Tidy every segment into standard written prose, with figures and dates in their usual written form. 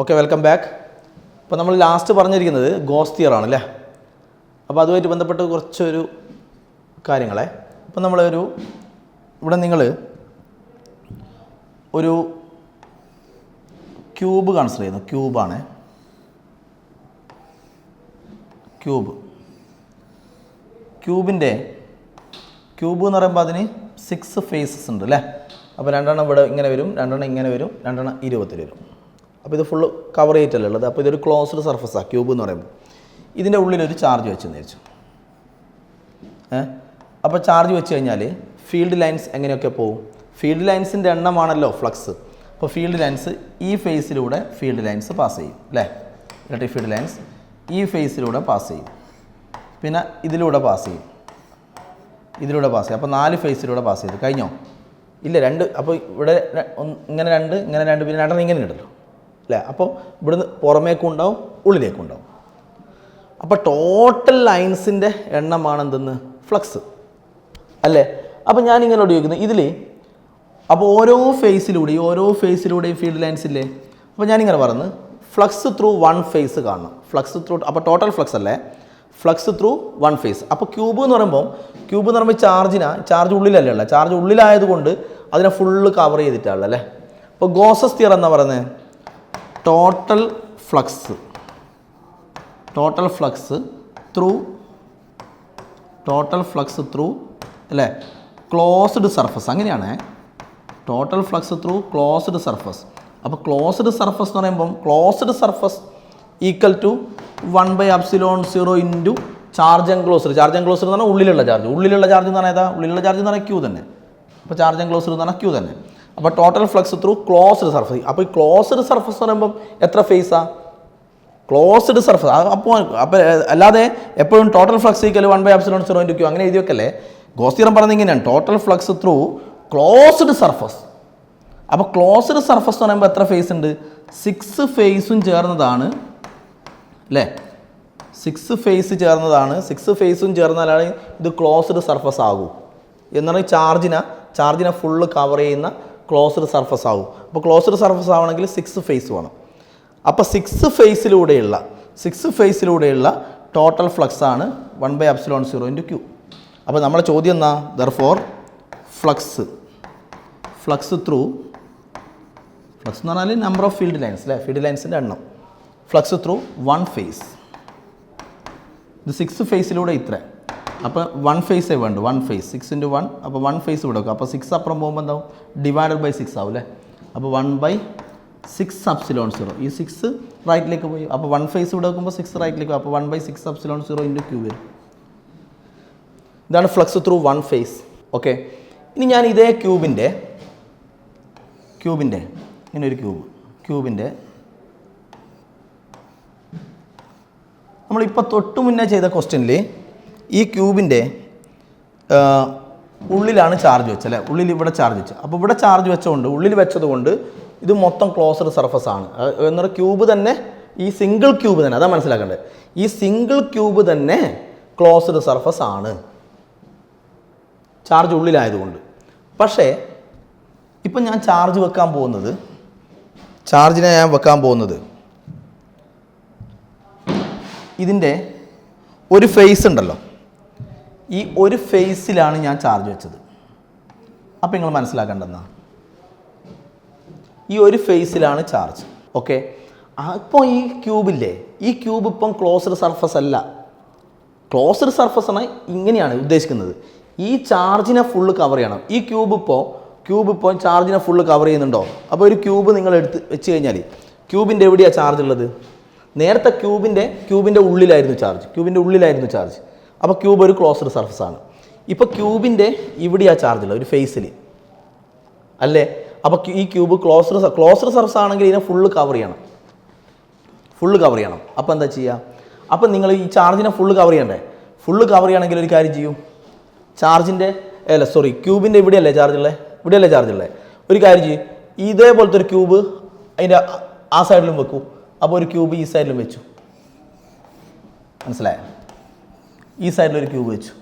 Okay, welcome back. അപ്പോൾ നമ്മൾ last പറഞ്ഞിരിക്കുന്നത് ഗോസ് തിയർ ആണല്ലേ. അപ്പോൾ അതുമായിട്ട് ബന്ധപ്പെട്ട് കുറച്ചൊരു കാര്യങ്ങളെ അപ്പോൾ ഇവിടെ നിങ്ങൾ ഒരു ക്യൂബ് കൺസിഡർ ചെയ്യുന്നു. ക്യൂബ് എന്ന് പറയുമ്പോൾ അതിന് 6 ഫേസസ് ഉണ്ട് അല്ലേ. അപ്പോൾ 2 ഇവിടെ ഇങ്ങനെ വരും, 2 ഇങ്ങനെ വരും, 2 ഇരുപത്തിൽ വരും. അപ്പോൾ ഇത് ഫുള്ള് കവർ ചെയ്തിട്ടല്ലേ ഉള്ളത്. അപ്പോൾ ഇതൊരു ക്ലോസ്ഡ് സർഫസാണ് ക്യൂബ് എന്ന് പറയുമ്പോൾ. ഇതിൻ്റെ ഉള്ളിലൊരു ചാർജ് വെച്ചെന്ന് വിചാരിച്ചു. അപ്പോൾ ചാർജ് വെച്ച് കഴിഞ്ഞാൽ ഫീൽഡ് ലൈൻസ് എങ്ങനെയൊക്കെ പോകും? ഫീൽഡ് ലൈൻസിൻ്റെ എണ്ണമാണല്ലോ ഫ്ലക്സ്. അപ്പോൾ ഫീൽഡ് ലൈൻസ് ഈ ഫേസിലൂടെ ഫീൽഡ് ലൈൻസ് പാസ് ചെയ്യും അല്ലേ. ഇലക്ട്രിക് ഫീൽഡ് ലൈൻസ് ഈ ഫേസിലൂടെ പാസ് ചെയ്യും, പിന്നെ ഇതിലൂടെ പാസ് ചെയ്യും. അപ്പോൾ 4 ഫേസിലൂടെ പാസ് ചെയ്തു. കഴിഞ്ഞോ? ഇല്ല, 2. അപ്പോൾ ഇവിടെ ഇങ്ങനെ 2, ഇങ്ങനെ 2, പിന്നെ 2 ഇങ്ങനെ ഉണ്ടല്ലോ അല്ലേ. അപ്പോൾ ഇവിടുന്ന് പുറമേക്കും ഉണ്ടാവും, ഉള്ളിലേക്കും ഉണ്ടാവും. അപ്പോൾ ടോട്ടൽ ലൈൻസിൻ്റെ എണ്ണമാണ് എന്തെന്ന്? ഫ്ലക്സ് അല്ലേ. അപ്പോൾ ഞാനിങ്ങനെ ഉപയോഗിക്കുന്നത് ഇതിൽ അപ്പോൾ ഓരോ ഫേസിലൂടെയും ഫീൽഡ് ലൈൻസ് ഇല്ലേ. അപ്പോൾ ഞാനിങ്ങനെ പറഞ്ഞു ഫ്ലക്സ് ത്രൂ 1 ഫേസ് കാണണം. ഫ്ലക്സ് ത്രൂ, അപ്പോൾ ടോട്ടൽ ഫ്ലക്സ് അല്ലേ, ഫ്ലക്സ് ത്രൂ 1 ഫേസ്. അപ്പോൾ ക്യൂബ് എന്ന് പറയുമ്പോൾ ചാർജ് ഉള്ളിലല്ലേ ഉള്ളത്. ചാർജ് ഉള്ളിലായതുകൊണ്ട് അതിനെ ഫുള്ള് കവർ ചെയ്തിട്ടാണ് അല്ലേ. അപ്പോൾ ഗോസസ് തിയർ എന്നാ പറയുന്നത് ടോട്ടൽ ഫ്ലക്സ് ത്രൂ അല്ലേ ക്ലോസ്ഡ് സർഫസ്. അങ്ങനെയാണ് total flux through closed surface. അപ്പോൾ ക്ലോസ്ഡ് സർഫസ് എന്ന് പറയുമ്പം closed surface equal to 1/ε0 into charge enclosed എന്ന് പറഞ്ഞാൽ ഉള്ളിലുള്ള ചാർജ് എന്ന് പറഞ്ഞാൽ ഏതാ? ഉള്ളിലുള്ള ചാർജ് എന്ന് പറഞ്ഞാൽ ക്യൂ തന്നെ. അപ്പോൾ ചാർജ് എൻക്ലോസ്ഡ് എന്ന് പറഞ്ഞാൽ ക്യൂ തന്നെ. അപ്പോൾ total flux through closed surface. അപ്പോൾ ഈ ക്ലോസ്ഡ് സർഫസ് എന്ന് പറയുമ്പം എത്ര ഫേസാണ്? Closed surface. അപ്പോൾ അല്ലാതെ എപ്പോഴും total flux equal 1/ε0 into Q അങ്ങനെ എഴുതി വെക്കല്ലേ. ഗോസ് തിയറം പറയുന്നത് ഇങ്ങനെയാണ്, total flux through closed surface. അപ്പോൾ ക്ലോസ്ഡ് സർഫസ് എന്ന് പറയുമ്പോൾ എത്ര ഫേസ് ഉണ്ട്? 6 ഫേസും ചേർന്നതാണ് അല്ലേ. 6 ഫേസും ചേർന്നാലാണ് ഇത് ക്ലോസ്ഡ് സർഫസ് ആകൂ. എന്നാണ് ചാർജിനെ ഫുള്ള് കവർ ചെയ്യുന്ന ക്ലോസ്ഡ് സർഫസ് ആകും. അപ്പോൾ ക്ലോസ്ഡ് സർഫസ് ആവണമെങ്കിൽ 6 ഫേസ് വേണം. അപ്പോൾ 6 ഫേസിലൂടെയുള്ള ടോട്ടൽ ഫ്ലക്സ് ആണ് 1/ε0 ഇൻറ്റു ക്യൂ. അപ്പോൾ നമ്മളെ ചോദ്യം എന്നാ? ദർഫോർ ഫ്ലക്സ് എന്ന് പറഞ്ഞാൽ നമ്പർ ഓഫ് ഫീൽഡ് ലൈൻസ് അല്ലേ, ഫീൽഡ് ലൈൻസിൻ്റെ എണ്ണം. Flux through 1 face. ഇത് 6 ഫേസിലൂടെ ഇത്ര. അപ്പോൾ 1 ഫേസേ വേണ്ടു. 1 ഫേസ് 6 × 1. അപ്പോൾ 1 ഫേസ് ഇവിടെ വെക്കും. അപ്പോൾ 6 അപ്പുറം പോകുമ്പോൾ എന്താവും? /6 ആവും അല്ലേ. അപ്പോൾ 1/6ε0. ഈ 6 റൈറ്റിലേക്ക് പോയി. അപ്പോൾ 1 ഫേസ് ഇവിടെ വെക്കുമ്പോൾ 6 റൈറ്റിലേക്ക് പോകും. അപ്പോൾ 1/6ε0 ഇൻറ്റു ക്യൂ വരും. ഇതാണ് ഫ്ലക്സ് ത്രൂ 1 ഫേസ്. ഓക്കെ, ഇനി ഞാൻ ഇതേ ക്യൂബിൻ്റെ ഇങ്ങനെ ഒരു ക്യൂബിൻ്റെ നമ്മളിപ്പോൾ തൊട്ട് മുന്നേ ചെയ്ത ക്വസ്റ്റ്യനിൽ ഈ ക്യൂബിൻ്റെ ഉള്ളിലാണ് ചാർജ് വെച്ചല്ലേ. ഉള്ളിൽ ഇവിടെ ചാർജ് വെച്ചു. അപ്പോൾ ഇവിടെ ചാർജ് ഉള്ളിൽ വെച്ചതുകൊണ്ട് ഇത് മൊത്തം ക്ലോസ്ഡ് സർഫസ് ആണ്. എന്നൊരു ക്യൂബ് തന്നെ, ഈ സിംഗിൾ ക്യൂബ് തന്നെ, അതാ മനസ്സിലാക്കേണ്ടത്. ഈ സിംഗിൾ ക്യൂബ് തന്നെ ക്ലോസ്ഡ് സർഫസ് ആണ്, ചാർജ് ഉള്ളിലായതുകൊണ്ട്. പക്ഷേ ഇപ്പം ഞാൻ ചാർജിനെ ഞാൻ വെക്കാൻ പോകുന്നത് ഇതിൻ്റെ ഒരു ഫേസ് ഉണ്ടല്ലോ, ഈ ഒരു ഫേസിലാണ് ഞാൻ ചാർജ് വെച്ചത്. അപ്പോൾ നിങ്ങൾ മനസ്സിലാക്കേണ്ടതെന്നാ, ഈ ഒരു ഫേസിലാണ് ചാർജ്. ഓക്കെ, അപ്പോൾ ഈ ക്യൂബ് ഇപ്പം ക്ലോസ്ഡ് സർഫസ് അല്ല. ക്ലോസ്ഡ് സർഫസ് എന്നാൽ ഇങ്ങനെയാണ് ഉദ്ദേശിക്കുന്നത്, ഈ ചാർജിനെ ഫുള്ള് കവർ ചെയ്യണം. ഈ ക്യൂബ് ഇപ്പോൾ ചാർജിനെ ഫുള്ള് കവർ ചെയ്യുന്നുണ്ടോ? അപ്പോൾ ഒരു ക്യൂബ് നിങ്ങൾ എടുത്ത് വെച്ച് കഴിഞ്ഞാൽ ക്യൂബിൻ്റെ എവിടെയാണ് ചാർജ് ഉള്ളത്? നേരത്തെ ക്യൂബിൻ്റെ ഉള്ളിലായിരുന്നു ചാർജ്. അപ്പോൾ ക്യൂബ് ഒരു ക്ലോസ്ഡ് സർഫസ് ആണ്. ഇപ്പോൾ ക്യൂബിൻ്റെ ഇവിടെയാണ് ചാർജ് ഉള്ളത്, ഒരു ഫേസിൽ അല്ലേ. അപ്പോൾ ഈ ക്യൂബ് ക്ലോസ്ഡ് സർഫസ് ആണെങ്കിൽ ഇതിനെ ഫുള്ള് കവർ ചെയ്യണം. അപ്പോൾ എന്താ ചെയ്യുക? അപ്പോൾ നിങ്ങൾ ഈ ചാർജിനെ ഫുള്ള് കവർ ചെയ്യണമെങ്കിൽ ഒരു കാര്യം ചെയ്യൂ. ക്യൂബിൻ്റെ ഇവിടെയല്ലേ ചാർജ് ഉള്ളത്? ഒരു കാര്യം ചെയ്യും, ഇതേപോലത്തെ ഒരു ക്യൂബ് അതിൻ്റെ ആ സൈഡിലും വെക്കൂ. അപ്പോൾ ഒരു ക്യൂബ് ഈ സൈഡിലും വെച്ചു, മനസ്സിലായോ? ഈ സൈഡിലൊരു ക്യൂബ് വെച്ചു.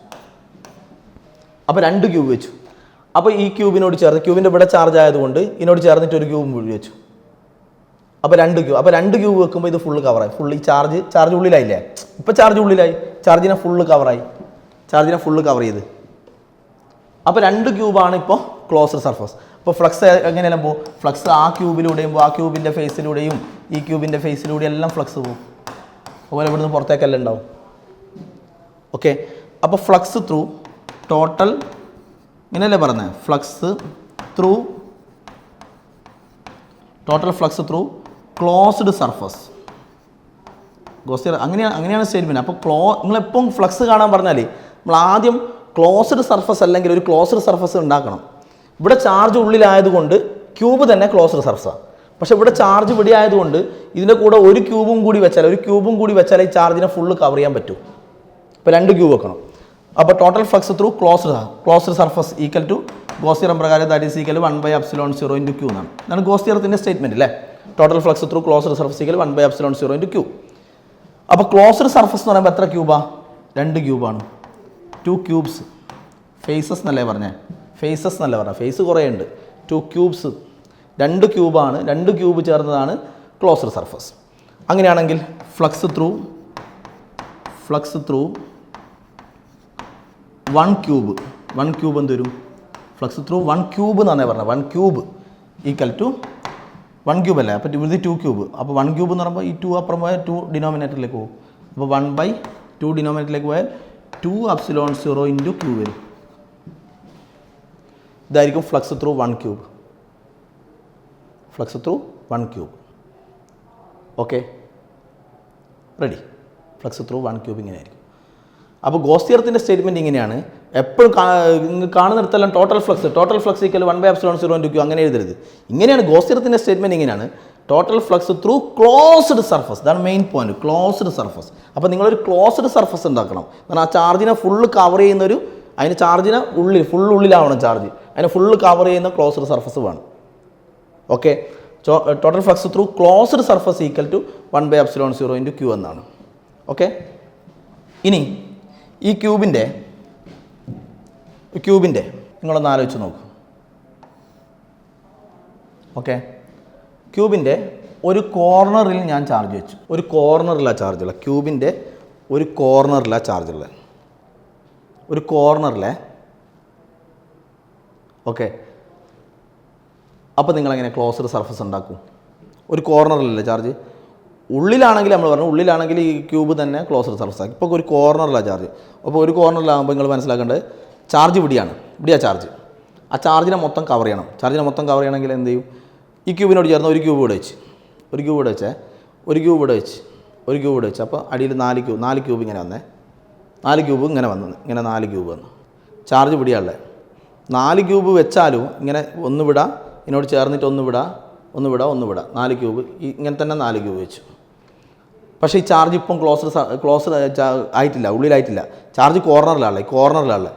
അപ്പോൾ 2 ക്യൂബ് വെച്ചു. അപ്പോൾ ഈ ക്യൂബിനോട് ചേർന്ന്, ക്യൂബിൻ്റെ ഇവിടെ ചാർജ് ആയതുകൊണ്ട് ഇതിനോട് ചേർന്നിട്ട് ഒരു ക്യൂബ് മുഴുവൻ വെച്ചു. അപ്പോൾ 2 ക്യൂബ്. അപ്പോൾ 2 ക്യൂബ് വെക്കുമ്പോൾ ഇത് ഫുള്ള് കവറായി. ഫുള്ള് ഈ ചാർജ് ഉള്ളിലായില്ലേ? ഇപ്പോൾ ചാർജ് ഉള്ളിലായി. ചാർജിനെ ഫുള്ള് കവറായി. ചാർജിനെ ഫുള്ള് കവർ ചെയ്ത്. അപ്പോൾ 2 ക്യൂബാണ് ഇപ്പോൾ ക്ലോസ്ഡ് സർഫസ്. അപ്പോൾ ഫ്ലക്സ് എങ്ങനെയെല്ലാം പോകും? ഫ്ലക്സ് ആ ക്യൂബിലൂടെയും ആ ക്യൂബിൻ്റെ ഫേസിലൂടെയും ഈ ക്യൂബിൻ്റെ ഫേസിലൂടെയും എല്ലാം ഫ്ലക്സ് പോകും. അതുപോലെ ഇവിടുന്ന് പുറത്തേക്കെല്ലാം ഉണ്ടാവും. ഓക്കെ. അപ്പോൾ ഫ്ലക്സ് ത്രൂ ടോട്ടൽ ഇങ്ങനെയല്ലേ പറഞ്ഞത്? Flux through total flux through closed surface. അങ്ങനെയാണ് സ്റ്റേറ്റ്മെൻറ്റ്. അപ്പോൾ നിങ്ങളെപ്പം ഫ്ലക്സ് കാണാൻ പറഞ്ഞാൽ നമ്മൾ ആദ്യം ക്ലോസ്ഡ് സർഫസ് അല്ലെങ്കിൽ ഒരു ക്ലോസ്ഡ് സർഫസ് ഉണ്ടാക്കണം. ഇവിടെ ചാർജ് ഉള്ളിലായതുകൊണ്ട് ക്യൂബ് തന്നെ ക്ലോസ്ഡ് സർഫസാണ്. പക്ഷേ ഇവിടെ ചാർജ് ഇവിടെ ആയതുകൊണ്ട് ഇതിൻ്റെ കൂടെ ഒരു ക്യൂബും കൂടി വെച്ചാൽ ഈ ചാർജിനെ ഫുള്ള് കവർ ചെയ്യാൻ പറ്റും. ഇപ്പോൾ 2 ക്യൂബ് വെക്കണം. അപ്പോൾ total flux through closed surface equal to Gauss theorem പ്രകാരം ദാറ്റ് ഈസ് ഈക്വൽ 1/ε0 × Q എന്നാണ്. ഇതാണ് ഗോസ് തിയറത്തിൻ്റെ സ്റ്റേറ്റ്മെൻറ്റ് അല്ലേ? Total flux through closed surface equal 1/ε0 × Q. അപ്പോൾ ക്ലോസ്ഡ് സർഫസ് എന്ന് പറയുമ്പോൾ എത്ര ക്യൂബാണ്? 2 ക്യൂബാണ്. 2 ക്യൂബ്സ്. ഫേസസ് എന്നല്ലേ പറഞ്ഞേ? ഫേസ് കുറേ ഉണ്ട്. 2 ക്യൂബ്സ്. 2 ക്യൂബാണ്. 2 ക്യൂബ് ചേർന്നതാണ് ക്ലോസ്ഡ് സർഫസ്. അങ്ങനെയാണെങ്കിൽ ഫ്ലക്സ് ത്രൂ 1 ക്യൂബ് എന്ത് വരും? ഫ്ലക്സ് ത്രൂ 1 ക്യൂബ് എന്നാണ് പറഞ്ഞത്. 1 ക്യൂബ് ഈക്വൽ ടു 1 ക്യൂബ് അല്ലേ? അപ്പോൾ ഇത് 2 ക്യൂബ്. അപ്പോൾ 1 ക്യൂബ് എന്ന് പറയുമ്പോൾ ഈ 2 അപ്പുറം പോയാൽ 2 ഡിനോമിനേറ്ററിലേക്ക് പോകും. അപ്പോൾ 1/2 ഡിനോമിനേറ്ററിലേക്ക് പോയാൽ 2/ε0 × Q വരും. ഇതായിരിക്കും flux through 1 cube. Okay, ready. Flux through 1 cube ഇങ്ങനെയായിരിക്കും. അപ്പോൾ ഗോസ് തിയറത്തിൻ്റെ സ്റ്റേറ്റ്മെൻറ്റ് ഇങ്ങനെയാണ്. എപ്പോഴും കാണുന്നിടത്തെല്ലാം ടോട്ടൽ ഫ്ലക്സ് ഈക്വൽ 1/ε0 × Q അങ്ങനെ എഴുതരുത്. ഇങ്ങനെയാണ് ഗോസ് തിയറത്തിൻ്റെ സ്റ്റേറ്റ്മെൻറ്റ്. ഇങ്ങനെയാണ് total flux through closed surface. ഇതാണ് മെയിൻ പോയിന്റ്, ക്ലോസ്ഡ് സർഫസ്. അപ്പോൾ നിങ്ങളൊരു ക്ലോസ്ഡ് സർഫസ് ഉണ്ടാക്കണം. കാരണം ആ ചാർജിനെ ഫുള്ള് കവർ ചെയ്യുന്നൊരു, അതിന് ചാർജിനെ ഉള്ളിലാവണം ചാർജ്. അതിനെ ഫുള്ള് കവർ ചെയ്യുന്ന ക്ലോസ്ഡ് സർഫസ് വേണം. Okay. Total flux through closed surface equal to 1/ε0 × Q എന്നാണ്. ഓക്കെ. ഇനി ഈ ക്യൂബിൻ്റെ നിങ്ങളൊന്ന് ആലോചിച്ച് നോക്കൂ. ഓക്കെ. ക്യൂബിൻ്റെ ഒരു കോർണറിൽ ഞാൻ ചാർജ് വെച്ചു. ഒരു കോർണറിലാണ് ചാർജുള്ള. ക്യൂബിൻ്റെ ഒരു കോർണറിലാണ് ചാർജുള്ളത്. ഒരു കോർണറിലെ. ഓക്കെ. അപ്പോൾ നിങ്ങളെങ്ങനെ ക്ലോസ്ഡ് സർഫസ് ഉണ്ടാക്കും? ഒരു കോർണറിലല്ലേ ചാർജ്? ഉള്ളിലാണെങ്കിൽ നമ്മൾ പറഞ്ഞു, ഉള്ളിലാണെങ്കിൽ ഈ ക്യൂബ് തന്നെ ക്ലോസ്ഡ് സർഫസ് ആക്കി. ഇപ്പോൾ ഒരു കോർണറിലാണ് ചാർജ്. അപ്പോൾ ഒരു കോർണറിലാകുമ്പോൾ നിങ്ങൾ മനസ്സിലാക്കേണ്ടത് ചാർജ് ഇവിടെയാണ് ചാർജ്. ആ ചാർജിനെ മൊത്തം കവർ ചെയ്യണം. ചെയ്യണമെങ്കിൽ എന്ത് ചെയ്യും? ഈ ക്യൂബിനോട് ചേർന്ന് ഒരു ക്യൂബ് ഇവിടെ വെച്ച്, ഒരു ക്യൂബ് ഇവിടെ വെച്ച് അപ്പോൾ അടിയിൽ 4 ക്യൂബ് ഇങ്ങനെ വന്നേ. 4 ക്യൂബ് ഇങ്ങനെ വന്നു. ചാർജ് ഇവിടെയാണല്ലേ. 4 ക്യൂബ് വെച്ചാലും ഇങ്ങനെ ഒന്ന് വിടാം, ഇതിനോട് ചേർന്നിട്ട് ഒന്ന് വിടാം. 4 ക്യൂബ് ഇങ്ങനെ തന്നെ 4 ക്യൂബ് വെച്ചു. പക്ഷേ ഈ ചാർജ് ഇപ്പം ക്ലോസ്ഡ് ആയിട്ടില്ല, ഉള്ളിലായിട്ടില്ല. ചാർജ് കോർണറിലാണല്ലേ.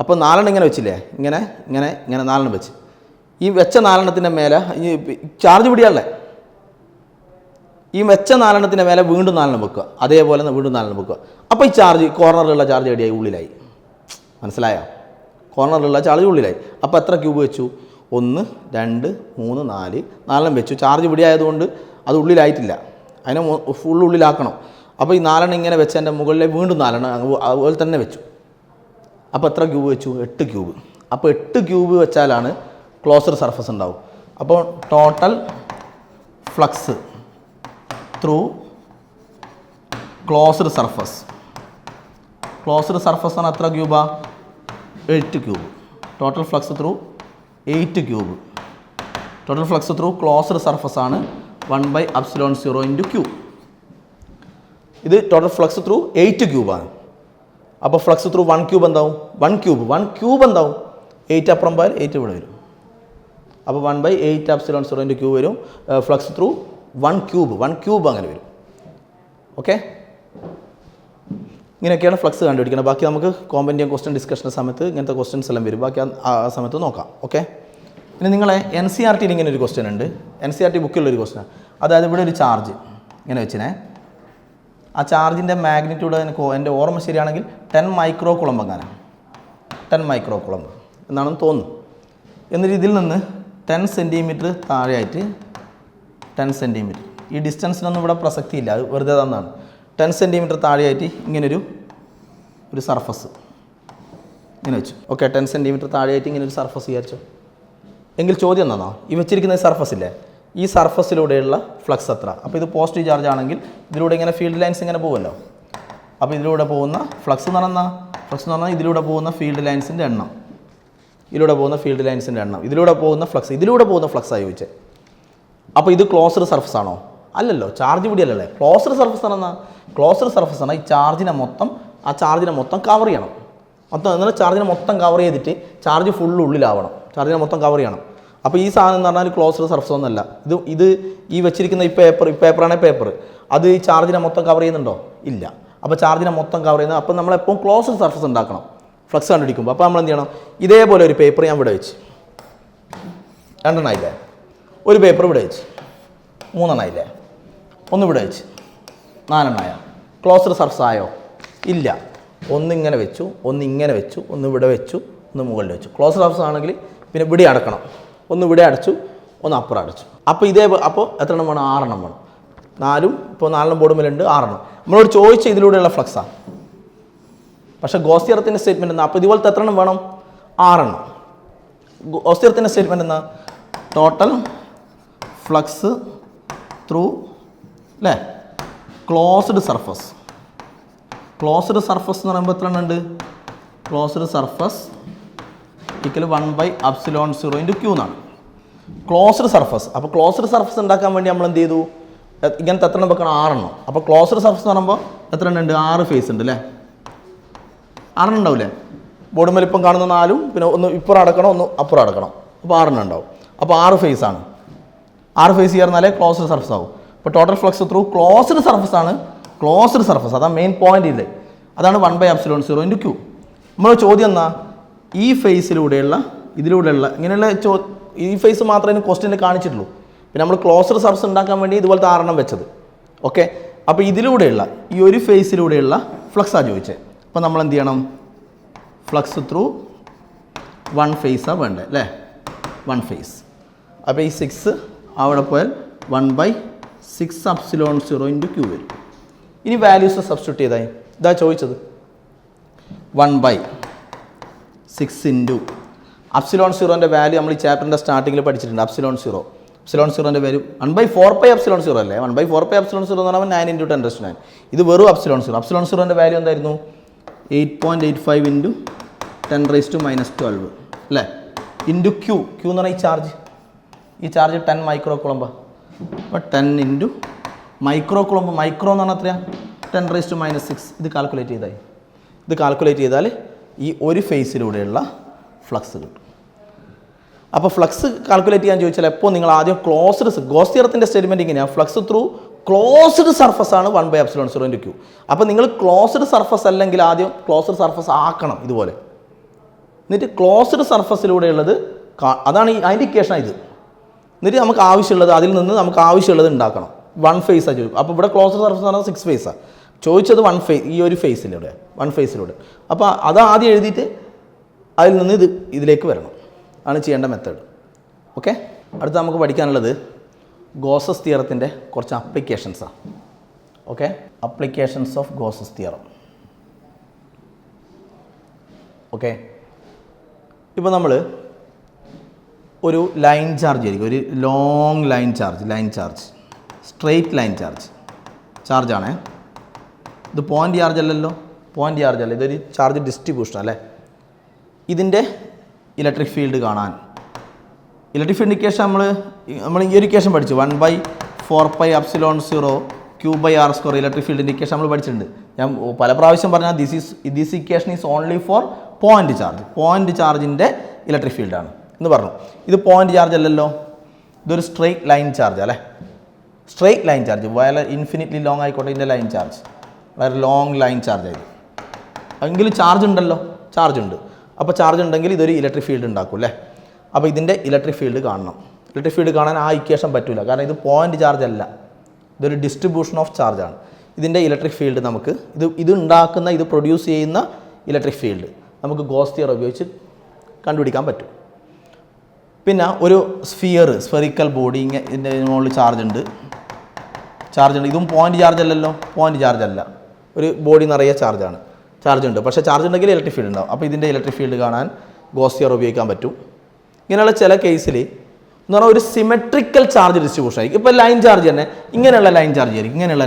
അപ്പോൾ 4 ഇങ്ങനെ വെച്ചില്ലേ? ഇങ്ങനെ 4 വെച്ച്. ഈ വെച്ച 4 മേലെ ഈ ചാർജ് ഇവിടെയാണല്ലേ. ഈ വെച്ച 4 മേലെ വീണ്ടും 4 വെക്കുക. അതേപോലെ വീണ്ടും 4 വെക്കുക. അപ്പോൾ ഈ ചാർജ് കോർണറിലുള്ള ചാർജ് എവിടെയായി? ഉള്ളിലായി. മനസ്സിലായോ? കോർണറിലുള്ള ചാർജ് ഉള്ളിലായി. അപ്പോൾ എത്ര ക്യൂബ് വെച്ചു? 1 2 3 4 വെച്ചു. ചാർജ് ഇവിടെ ആയതുകൊണ്ട് അത് ഉള്ളിലായിട്ടില്ല. അതിനെ ഫുൾ ഉള്ളിലാക്കണം. അപ്പോൾ ഈ 4 ഇങ്ങനെ വെച്ചതിൻ്റെ മുകളിലെ വീണ്ടും 4 അതുപോലെ തന്നെ വെച്ചു. അപ്പോൾ എത്ര ക്യൂബ് വെച്ചു? 8 ക്യൂബ്. അപ്പോൾ 8 ക്യൂബ് വെച്ചാലാണ് ക്ലോസ്ഡ് സർഫസ് ഉണ്ടാവും. അപ്പോൾ total flux through closed surface ആണ് എത്ര Cuba? 8 cube. Total flux through 8 cube. Total flux through closed surface ആണ് 1/ε0 × Q. ഇത് ടോട്ടൽ ഫ്ലക്സ് ത്രൂ 8 ക്യൂബാണ്. അപ്പോൾ ഫ്ലക്സ് ത്രൂ 1 ക്യൂബ് എന്താവും? 1 ക്യൂബ് എന്താവും? 8 അപ്പുറം പോയാൽ 8 ഇവിടെ വരും. അപ്പോൾ 1/8ε0 × Q വരും. ഫ്ലക്സ് ത്രൂ 1 ക്യൂബ് അങ്ങനെ വരും. ഓക്കെ. ഇങ്ങനെയൊക്കെയാണ് ഫ്ലക്സ് കണ്ടുപിടിക്കുന്നത്. ബാക്കി നമുക്ക് കോമ്പൻഡിയം ക്വസ്റ്റ്യൻ ഡിസ്കഷൻ്റെ സമയത്ത് ഇങ്ങനത്തെ ക്വസ്റ്റ്യൻസ് എല്ലാം വരും. ബാക്കി ആ സമയത്ത് നോക്കാം. ഓക്കെ. ഇനി നിങ്ങളെ NCERT ഇങ്ങനെ ഒരു ക്വസ്റ്റ്യൻ ഉണ്ട്. NCERT ബുക്കിലുള്ളൊരു ക്വസ്റ്റ്യൻ. അതായത് ഇവിടെ ഒരു ചാർജ് ഇങ്ങനെ വെച്ചിനെ. ആ ചാർജിൻ്റെ മാഗ്നിറ്റ്യൂഡ് എൻ്റെ ഓർമ്മ ശരിയാണെങ്കിൽ 10 മൈക്രോ കുളമ്പ് അങ്ങനെ 10 മൈക്രോ കുളമ്പ് എന്നാണെന്ന് തോന്നുന്നു. എന്നിട്ട് ഇതിൽ നിന്ന് 10 സെൻറ്റിമീറ്റർ താഴെയായിട്ട് 10 സെൻറ്റിമീറ്റർ ഈ ഡിസ്റ്റൻസിനൊന്നും ഇവിടെ പ്രസക്തി ഇല്ല, അത് വെറുതെ തന്നാണ്. 10 സെൻറ്റിമീറ്റർ താഴെയായിട്ട് ഇങ്ങനൊരു സർഫസ് ഇങ്ങനെ വെച്ചു. ഓക്കെ, 10 സെൻറ്റിമീറ്റർ താഴെയായിട്ട് ഇങ്ങനെ ഒരു സർഫസ് വിചാരിച്ചു. എങ്കിൽ ചോദ്യം എന്താണോ, ഈ വെച്ചിരിക്കുന്ന സർഫസ് ഇല്ലേ, ഈ സർഫസിലൂടെയുള്ള ഫ്ലക്സ് എത്ര? അപ്പോൾ ഇത് പോസിറ്റീവ് ചാർജ് ആണെങ്കിൽ ഇതിലൂടെ ഇങ്ങനെ ഫീൽഡ് ലൈൻസ് ഇങ്ങനെ പോകുമല്ലോ. അപ്പോൾ ഇതിലൂടെ പോകുന്ന ഫ്ലക്സ് എന്ന് പറഞ്ഞാൽ ഇതിലൂടെ പോകുന്ന ഫീൽഡ് ലൈൻസിൻ്റെ എണ്ണം, ഇതിലൂടെ പോകുന്ന ഫീൽഡ് ലൈൻസിൻ്റെ എണ്ണം, ഇതിലൂടെ പോകുന്ന ഫ്ലക്സാണ് ചോദിച്ചത്. അപ്പോൾ ഇത് ക്ലോസ്ഡ് സർഫസ് ആണോ? അല്ലല്ലോ, ചാർജ് കൂടിയല്ലേ. ക്ലോസ്ഡ് സർഫസ് ആണ് ഈ ചാർജിനെ മൊത്തം കവർ ചെയ്യണം. എന്നാൽ ചാർജിനെ മൊത്തം കവർ ചെയ്തിട്ട് ചാർജ് ഫുൾ ഉള്ളിലാവണം, ചാർജിനെ മൊത്തം കവർ ചെയ്യണം. അപ്പോൾ ഈ സാധനം എന്ന് പറഞ്ഞാൽ ക്ലോസ്ഡ് സർഫസ് ഒന്നുമല്ല. ഇത് ഈ വെച്ചിരിക്കുന്ന ഈ പേപ്പർ അത് ഈ ചാർജിനെ മൊത്തം കവർ ചെയ്യുന്നുണ്ടോ? ഇല്ല. അപ്പോൾ ചാർജിനെ മൊത്തം കവർ ചെയ്യുന്നത്, അപ്പോൾ നമ്മളെപ്പോൾ ക്ലോസ്ഡ് സർഫസ് ഉണ്ടാക്കണം ഫ്ലക്സ് കണ്ടുപിടിക്കുമ്പോൾ. അപ്പോൾ നമ്മൾ എന്ത് ചെയ്യണം, ഇതേപോലെ ഒരു പേപ്പർ ഞാൻ ഇവിടെ വെച്ച്, 2 എണ്ണമായില്ലേ, ഒരു പേപ്പർ ഇവിടെ വെച്ച്, 3 എണ്ണമായില്ലേ, ഒന്ന് ഇവിടെ വെച്ച്, 4 എണ്ണമായ ക്ലോസ്ഡ് സർഫസ് ആയോ? ഇല്ല. ഒന്നിങ്ങനെ വെച്ചു, ഒന്നിങ്ങനെ വെച്ചു, ഒന്ന് ഇവിടെ വെച്ചു, ഒന്ന് മുകളിൽ വെച്ചു. ക്ലോസ്ഡ് സർഫസ് ആണെങ്കിൽ പിന്നെ ഇവിടെ അടക്കണം, ഒന്ന് ഇവിടെ അടച്ചു, ഒന്ന് അപ്പുറം അടച്ചു. അപ്പോൾ അപ്പോൾ എത്ര എണ്ണം വേണം? 6 എണ്ണം വേണം. 4 ഇപ്പോൾ 4 എണ്ണം ബോർഡ് മേലുണ്ട്, 6 എണ്ണം. നമ്മളോട് ചോദിച്ച ഇതിലൂടെയുള്ള ഫ്ലക്സാണ്. പക്ഷേ ഗോസ് തിയറത്തിൻ്റെ സ്റ്റേറ്റ്മെൻറ്റ് എന്നാ, അപ്പോൾ ഇതുപോലത്തെ എത്ര എണ്ണം വേണം? 6 എണ്ണം. ഗോസ് തിയറത്തിൻ്റെ സ്റ്റേറ്റ്മെൻറ്റ് എന്നാ, ടോട്ടൽ ഫ്ലക്സ് ത്രൂ അല്ലേ ക്ലോസ്ഡ് സർഫസ് എന്ന് പറയുമ്പോൾ എത്ര എണ്ണം ഉണ്ട്? ക്ലോസ്ഡ് സർഫസ് ഈക്വൽ 1/ε0 Q എന്നാണ് ക്ലോസ്ഡ് സർഫസ്. അപ്പോൾ ക്ലോസ്ഡ് സർഫസ് ഉണ്ടാക്കാൻ വേണ്ടി നമ്മൾ എന്ത് ചെയ്തു? ഇങ്ങനത്തെ എത്ര എണ്ണം വെക്കണം? 6 എണ്ണം. അപ്പോൾ ക്ലോസ്ഡ് സർഫസ് എന്ന് പറയുമ്പോൾ എത്ര എണ്ണം ഉണ്ട്? 6 ഫേസ് ഉണ്ട് അല്ലേ? 6 എണ്ണം ഉണ്ടാവില്ലേ? ബോർഡ് മേൽ ഇപ്പം കാണുന്ന 4, പിന്നെ ഒന്ന് ഇപ്പുറം അടക്കണം, ഒന്ന് അപ്പുറം അടക്കണം. അപ്പോൾ 6 എണ്ണം ഉണ്ടാവും. അപ്പോൾ 6 ഫേസ് ആണ്. 6 ഫേസ് ചേർന്നാലേ ക്ലോസ്ഡ് സർഫസ് ആവും. അപ്പോൾ total flux through closed surface ആണ്. ക്ലോസ്ഡ് സർഫസ് അതാണ് മെയിൻ പോയിന്റ്. ഇത് അതാണ് 1/ε0 Q. നമ്മുടെ ചോദ്യം എന്നാ, ഈ ഫേസിലൂടെയുള്ള ഇങ്ങനെയുള്ള ഈ ഫേസ് മാത്രമേ ക്വസ്റ്റ്യനിൽ കാണിച്ചിട്ടുള്ളൂ. പിന്നെ നമ്മൾ ക്ലോസ്ഡ് സർഫസ് ഉണ്ടാക്കാൻ വേണ്ടി ഇതുപോലത്തെ 6 എണ്ണം വെച്ചത്. ഓക്കെ, അപ്പോൾ ഇതിലൂടെയുള്ള ഈ ഒരു ഫേസിലൂടെയുള്ള ഫ്ലക്സാണ് ചോദിച്ചത്. അപ്പോൾ നമ്മൾ എന്ത് ചെയ്യണം? ഫ്ലക്സ് ത്രൂ 1 ഫേസാണ് വേണ്ടത് അല്ലേ? 1 ഫേസ്. അപ്പോൾ ഈ 6 അവിടെ പോയാൽ 1/6ε0 Q വരും. ഇനി വാല്യൂസ് സബ്സ്റ്റിറ്റ്യൂട്ട് ചെയ്താൽ ഇതാ ചോദിച്ചത് 1/6 ε0ൻ്റെ വാല്യൂ നമ്മൾ ഈ ചാപ്റ്ററിൻ്റെ സ്റ്റാർട്ടിങ്ങിൽ പഠിച്ചിട്ടുണ്ട്. ε0ൻ്റെ വാല്യൂ 1/4πε0 അല്ലേ? 1/4πε0 എന്ന് പറഞ്ഞാൽ 9 × 10⁻⁹. ഇത് വെറും ε0ൻ്റെ വാല്യൂ എന്തായിരുന്നു? 8.85 × 10⁻⁻12 അല്ലേ? ഇൻറ്റു Q എന്ന് പറഞ്ഞാൽ ഈ ചാർജ് 10 മൈക്രോ കുളമ്പ. അപ്പോൾ 10 × മൈക്രോ കുളമ്പ്. മൈക്രോ എന്ന് പറഞ്ഞാൽ എത്രയാണ്? 10⁻⁻6. ഇത് കാൽക്കുലേറ്റ് ചെയ്താൽ ഈ ഒരു ഫേസിലൂടെയുള്ള ഫ്ലക്സ് കിട്ടും. അപ്പോൾ ഫ്ലക്സ് കാൽക്കുലേറ്റ് ചെയ്യാൻ ചോദിച്ചാൽ എപ്പോൾ നിങ്ങൾ ആദ്യം ഗോസ് തിയറത്തിൻ്റെ സ്റ്റേറ്റ്മെൻറ്റ് ഇങ്ങനെയാണ്, ഫ്ലക്സ് ത്രൂ ക്ലോസ്ഡ് സർഫസ് ആണ് 1/ε0 Q. അപ്പോൾ നിങ്ങൾ ക്ലോസ്ഡ് സർഫസ് അല്ലെങ്കിൽ ആദ്യം ക്ലോസ്ഡ് സർഫസ് ആക്കണം ഇതുപോലെ. എന്നിട്ട് ക്ലോസ്ഡ് സർഫസിലൂടെയുള്ളത് അതാണ് അതിൻ്റെ ഇക്വേഷൻ ഇത്. എന്നിട്ട് നമുക്ക് ആവശ്യമുള്ളത് അതിൽ നിന്ന് നമുക്ക് ആവശ്യമുള്ളത് ഉണ്ടാക്കണം. 1 ഫേസാണ് ചോദിക്കും. അപ്പോൾ ഇവിടെ ക്ലോസ്ഡ് സർഫസ് എന്ന് പറഞ്ഞാൽ 6 ഫേസാണ് ചോദിച്ചത്. 1 ഫേസ്, ഈ ഒരു ഫേസിലൂടെ 1 ഫേസിലൂടെ. അപ്പോൾ അത് ആദ്യം എഴുതിയിട്ട് അതിൽ നിന്ന് ഇതിലേക്ക് വരണം, ആണ് ചെയ്യേണ്ട മെത്തേഡ്. ഓക്കെ, അടുത്ത് നമുക്ക് പഠിക്കാനുള്ളത് ഗോസസ് തിയറത്തിൻ്റെ കുറച്ച് അപ്ലിക്കേഷൻസാണ്. Okay, applications of Gauss's theorem. Okay, ഇപ്പോൾ നമ്മൾ ഒരു ലൈൻ ചാർജ് ആയിരിക്കും, ഒരു long line charge straight line ചാർജാണേ. ഇത് പോയിൻ്റ് ചാർജ് അല്ലല്ലോ, ഇതൊരു ചാർജ് ഡിസ്ട്രിബ്യൂഷൻ അല്ലേ. ഇതിൻ്റെ ഇലക്ട്രിക് ഫീൽഡ് കാണാൻ ഇലക്ട്രിക് ഫീൽഡ് ഇക്വേഷൻ നമ്മൾ ഈ ഒരു ഇക്വേഷൻ പഠിച്ചു. 1/4πε0 Q/r² ഇലക്ട്രിക് ഫീൽഡ് ഇക്വേഷൻ നമ്മൾ പഠിച്ചിട്ടുണ്ട്. ഞാൻ പല പ്രാവശ്യം പറഞ്ഞാൽ this equation is only for point ചാർജിൻ്റെ ഇലക്ട്രിക് ഫീൽഡാണ് എന്ന് പറഞ്ഞു. ഇത് പോയിൻ്റ് ചാർജ് അല്ലല്ലോ, ഇതൊരു സ്ട്രെയിറ്റ് ലൈൻ ചാർജ് അല്ലേ. സ്ട്രെയിറ്റ് ലൈൻ ചാർജ് വളരെ ഇൻഫിനിറ്റ്ലി ലോങ് ആയിക്കോട്ടെ, ഇതിൻ്റെ ലൈൻ ചാർജ് വളരെ ലോങ് ലൈൻ ചാർജ് ആയിരുന്നു. എങ്കിലും ചാർജ് ഉണ്ടല്ലോ, ചാർജ് ഉണ്ട്. അപ്പോൾ ചാർജ് ഉണ്ടെങ്കിൽ ഇതൊരു ഇലക്ട്രിക് ഫീൽഡ് ഉണ്ടാക്കും അല്ലേ. അപ്പോൾ ഇതിൻ്റെ ഇലക്ട്രിക് ഫീൽഡ് കാണണം. ഇലക്ട്രിക് ഫീൽഡ് കാണാൻ ആ ഇക്വേഷൻ പറ്റില്ല, കാരണം ഇത് പോയിൻ്റ് ചാർജ് അല്ല, ഇതൊരു ഡിസ്ട്രിബ്യൂഷൻ ഓഫ് ചാർജാണ്. ഇതിൻ്റെ ഇലക്ട്രിക് ഫീൽഡ് നമുക്ക് ഇത് പ്രൊഡ്യൂസ് ചെയ്യുന്ന ഇലക്ട്രിക് ഫീൽഡ് നമുക്ക് ഗോസ് തിയറം ഉപയോഗിച്ച് കണ്ടുപിടിക്കാൻ പറ്റും. പിന്നെ ഒരു സ്ഫിയറിക്കൽ ബോഡി ഇതിൻ്റെ മുകളിൽ ചാർജ് ഉണ്ട്, ചാർജ് ഉണ്ട്. ഇതും പോയിന്റ് ചാർജ് അല്ലല്ലോ, പോയിന്റ് ചാർജ് അല്ല, ഒരു ബോഡി നിറയെ ചാർജാണ്. ചാർജ് ഉണ്ട്, പക്ഷേ ചാർജ് ഉണ്ടെങ്കിൽ ഇലക്ട്രിക് ഫീൽഡ് ഉണ്ടാവും. അപ്പോൾ ഇതിൻ്റെ ഇലക്ട്രിക് ഫീൽഡ് കാണാൻ ഗോസ് തിയറം ഉപയോഗിക്കാൻ പറ്റും. ഇങ്ങനെയുള്ള ചില കേസിൽ എന്ന് പറഞ്ഞാൽ ഒരു സിമെട്രിക്കൽ ചാർജ് ഡിസ്ട്രിബ്യൂഷൻ ആയിരിക്കും. ഇപ്പോൾ ലൈൻ ചാർജ് തന്നെ ഇങ്ങനെയുള്ള ലൈൻ ചാർജ് ആയിരിക്കും. ഇങ്ങനെയുള്ള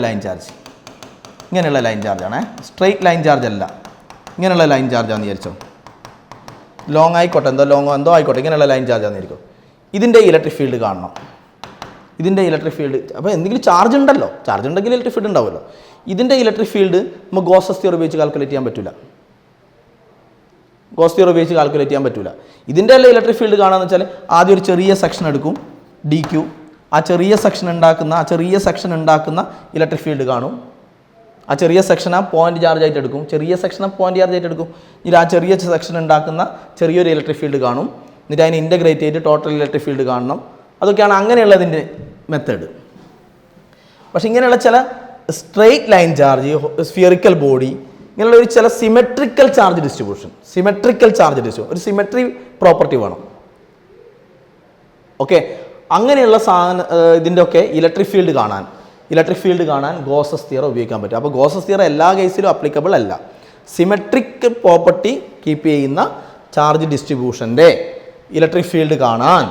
ലൈൻ ചാർജാണ്, സ്ട്രെയിറ്റ് ലൈൻ ചാർജ് അല്ല, ഇങ്ങനെയുള്ള ലൈൻ ചാർജാണെന്ന് വിചാരിച്ചോ. ലോങ് ആയിക്കോട്ടെ, എന്തോ ആയിക്കോട്ടെ, ഇങ്ങനെയുള്ള ലൈൻ ചാർജാണെന്ന് വിചാരിക്കും. ഇതിൻ്റെ ഇലക്ട്രിക് ഫീൽഡ് കാണണം. ഇതിൻ്റെ ഇലക്ട്രിക് ഫീൽഡ്, അപ്പോൾ എന്തെങ്കിലും ചാർജ് ഉണ്ടല്ലോ, ചാർജ് ഉണ്ടെങ്കിൽ ഇലക്ട്രിക് ഫീൽഡ് ഉണ്ടാവുമല്ലോ. ഇതിൻ്റെ ഇലക്ട്രിക് ഫീൽഡ് നമുക്ക് ഗോസസ് തിയറം ഉപയോഗിച്ച് കാൽക്കുലേറ്റ് ചെയ്യാൻ പറ്റില്ല. ഗോസ് തിയറം ഉപയോഗിച്ച് കാൽക്കുലേറ്റ് ചെയ്യാൻ പറ്റില്ല. ഇതിൻ്റെ എല്ലാം ഇലക്ട്രിക് ഫീൽഡ് കാണാമെന്ന് വെച്ചാൽ ആദ്യം ഒരു ചെറിയ സെക്ഷൻ എടുക്കും, ഡി ക്യൂ. ആ ചെറിയ സെക്ഷൻ ഉണ്ടാക്കുന്ന ഇലക്ട്രിക് ഫീൽഡ് കാണും. ആ ചെറിയ സെക്ഷനെ പോയിന്റ് ചാർജ് ആയിട്ട് എടുക്കും, എന്നിട്ട് ആ ചെറിയ സെക്ഷൻ ഉണ്ടാക്കുന്ന ചെറിയൊരു ഇലക്ട്രിക് ഫീൽഡ് കാണും. എന്നിട്ട് അതിനെ ഇൻ്റഗ്രേറ്റ് ചെയ്ത് ടോട്ടൽ ഇലക്ട്രിക് ഫീൽഡ് കാണണം. അതൊക്കെയാണ് അങ്ങനെയുള്ളതിൻ്റെ മെത്തേഡ്. പക്ഷേ ഇങ്ങനെയുള്ള ചില സ്ട്രെയിറ്റ് ലൈൻ ചാർജ്, സ്ഫിയറിക്കൽ ബോഡി, ഇങ്ങനെയുള്ള ഒരു ചില സിമെട്രിക്കൽ ചാർജ് ഡിസ്ട്രിബ്യൂഷൻ, ഒരു സിമെട്രി പ്രോപ്പർട്ടി വേണം. ഓക്കെ, അങ്ങനെയുള്ള ഇതിൻ്റെ ഒക്കെ ഇലക്ട്രിക് ഫീൽഡ് കാണാൻ ഗോസസ് തിയറം ഉപയോഗിക്കാൻ പറ്റും. അപ്പോൾ ഗോസസ് തിയറം എല്ലാ കേസിലും അപ്ലിക്കബിൾ അല്ല. സിമെട്രിക് പ്രോപ്പർട്ടി കീപ്പ് ചെയ്യുന്ന ചാർജ് ഡിസ്ട്രിബ്യൂഷൻ്റെ ഇലക്ട്രിക് ഫീൽഡ് കാണാൻ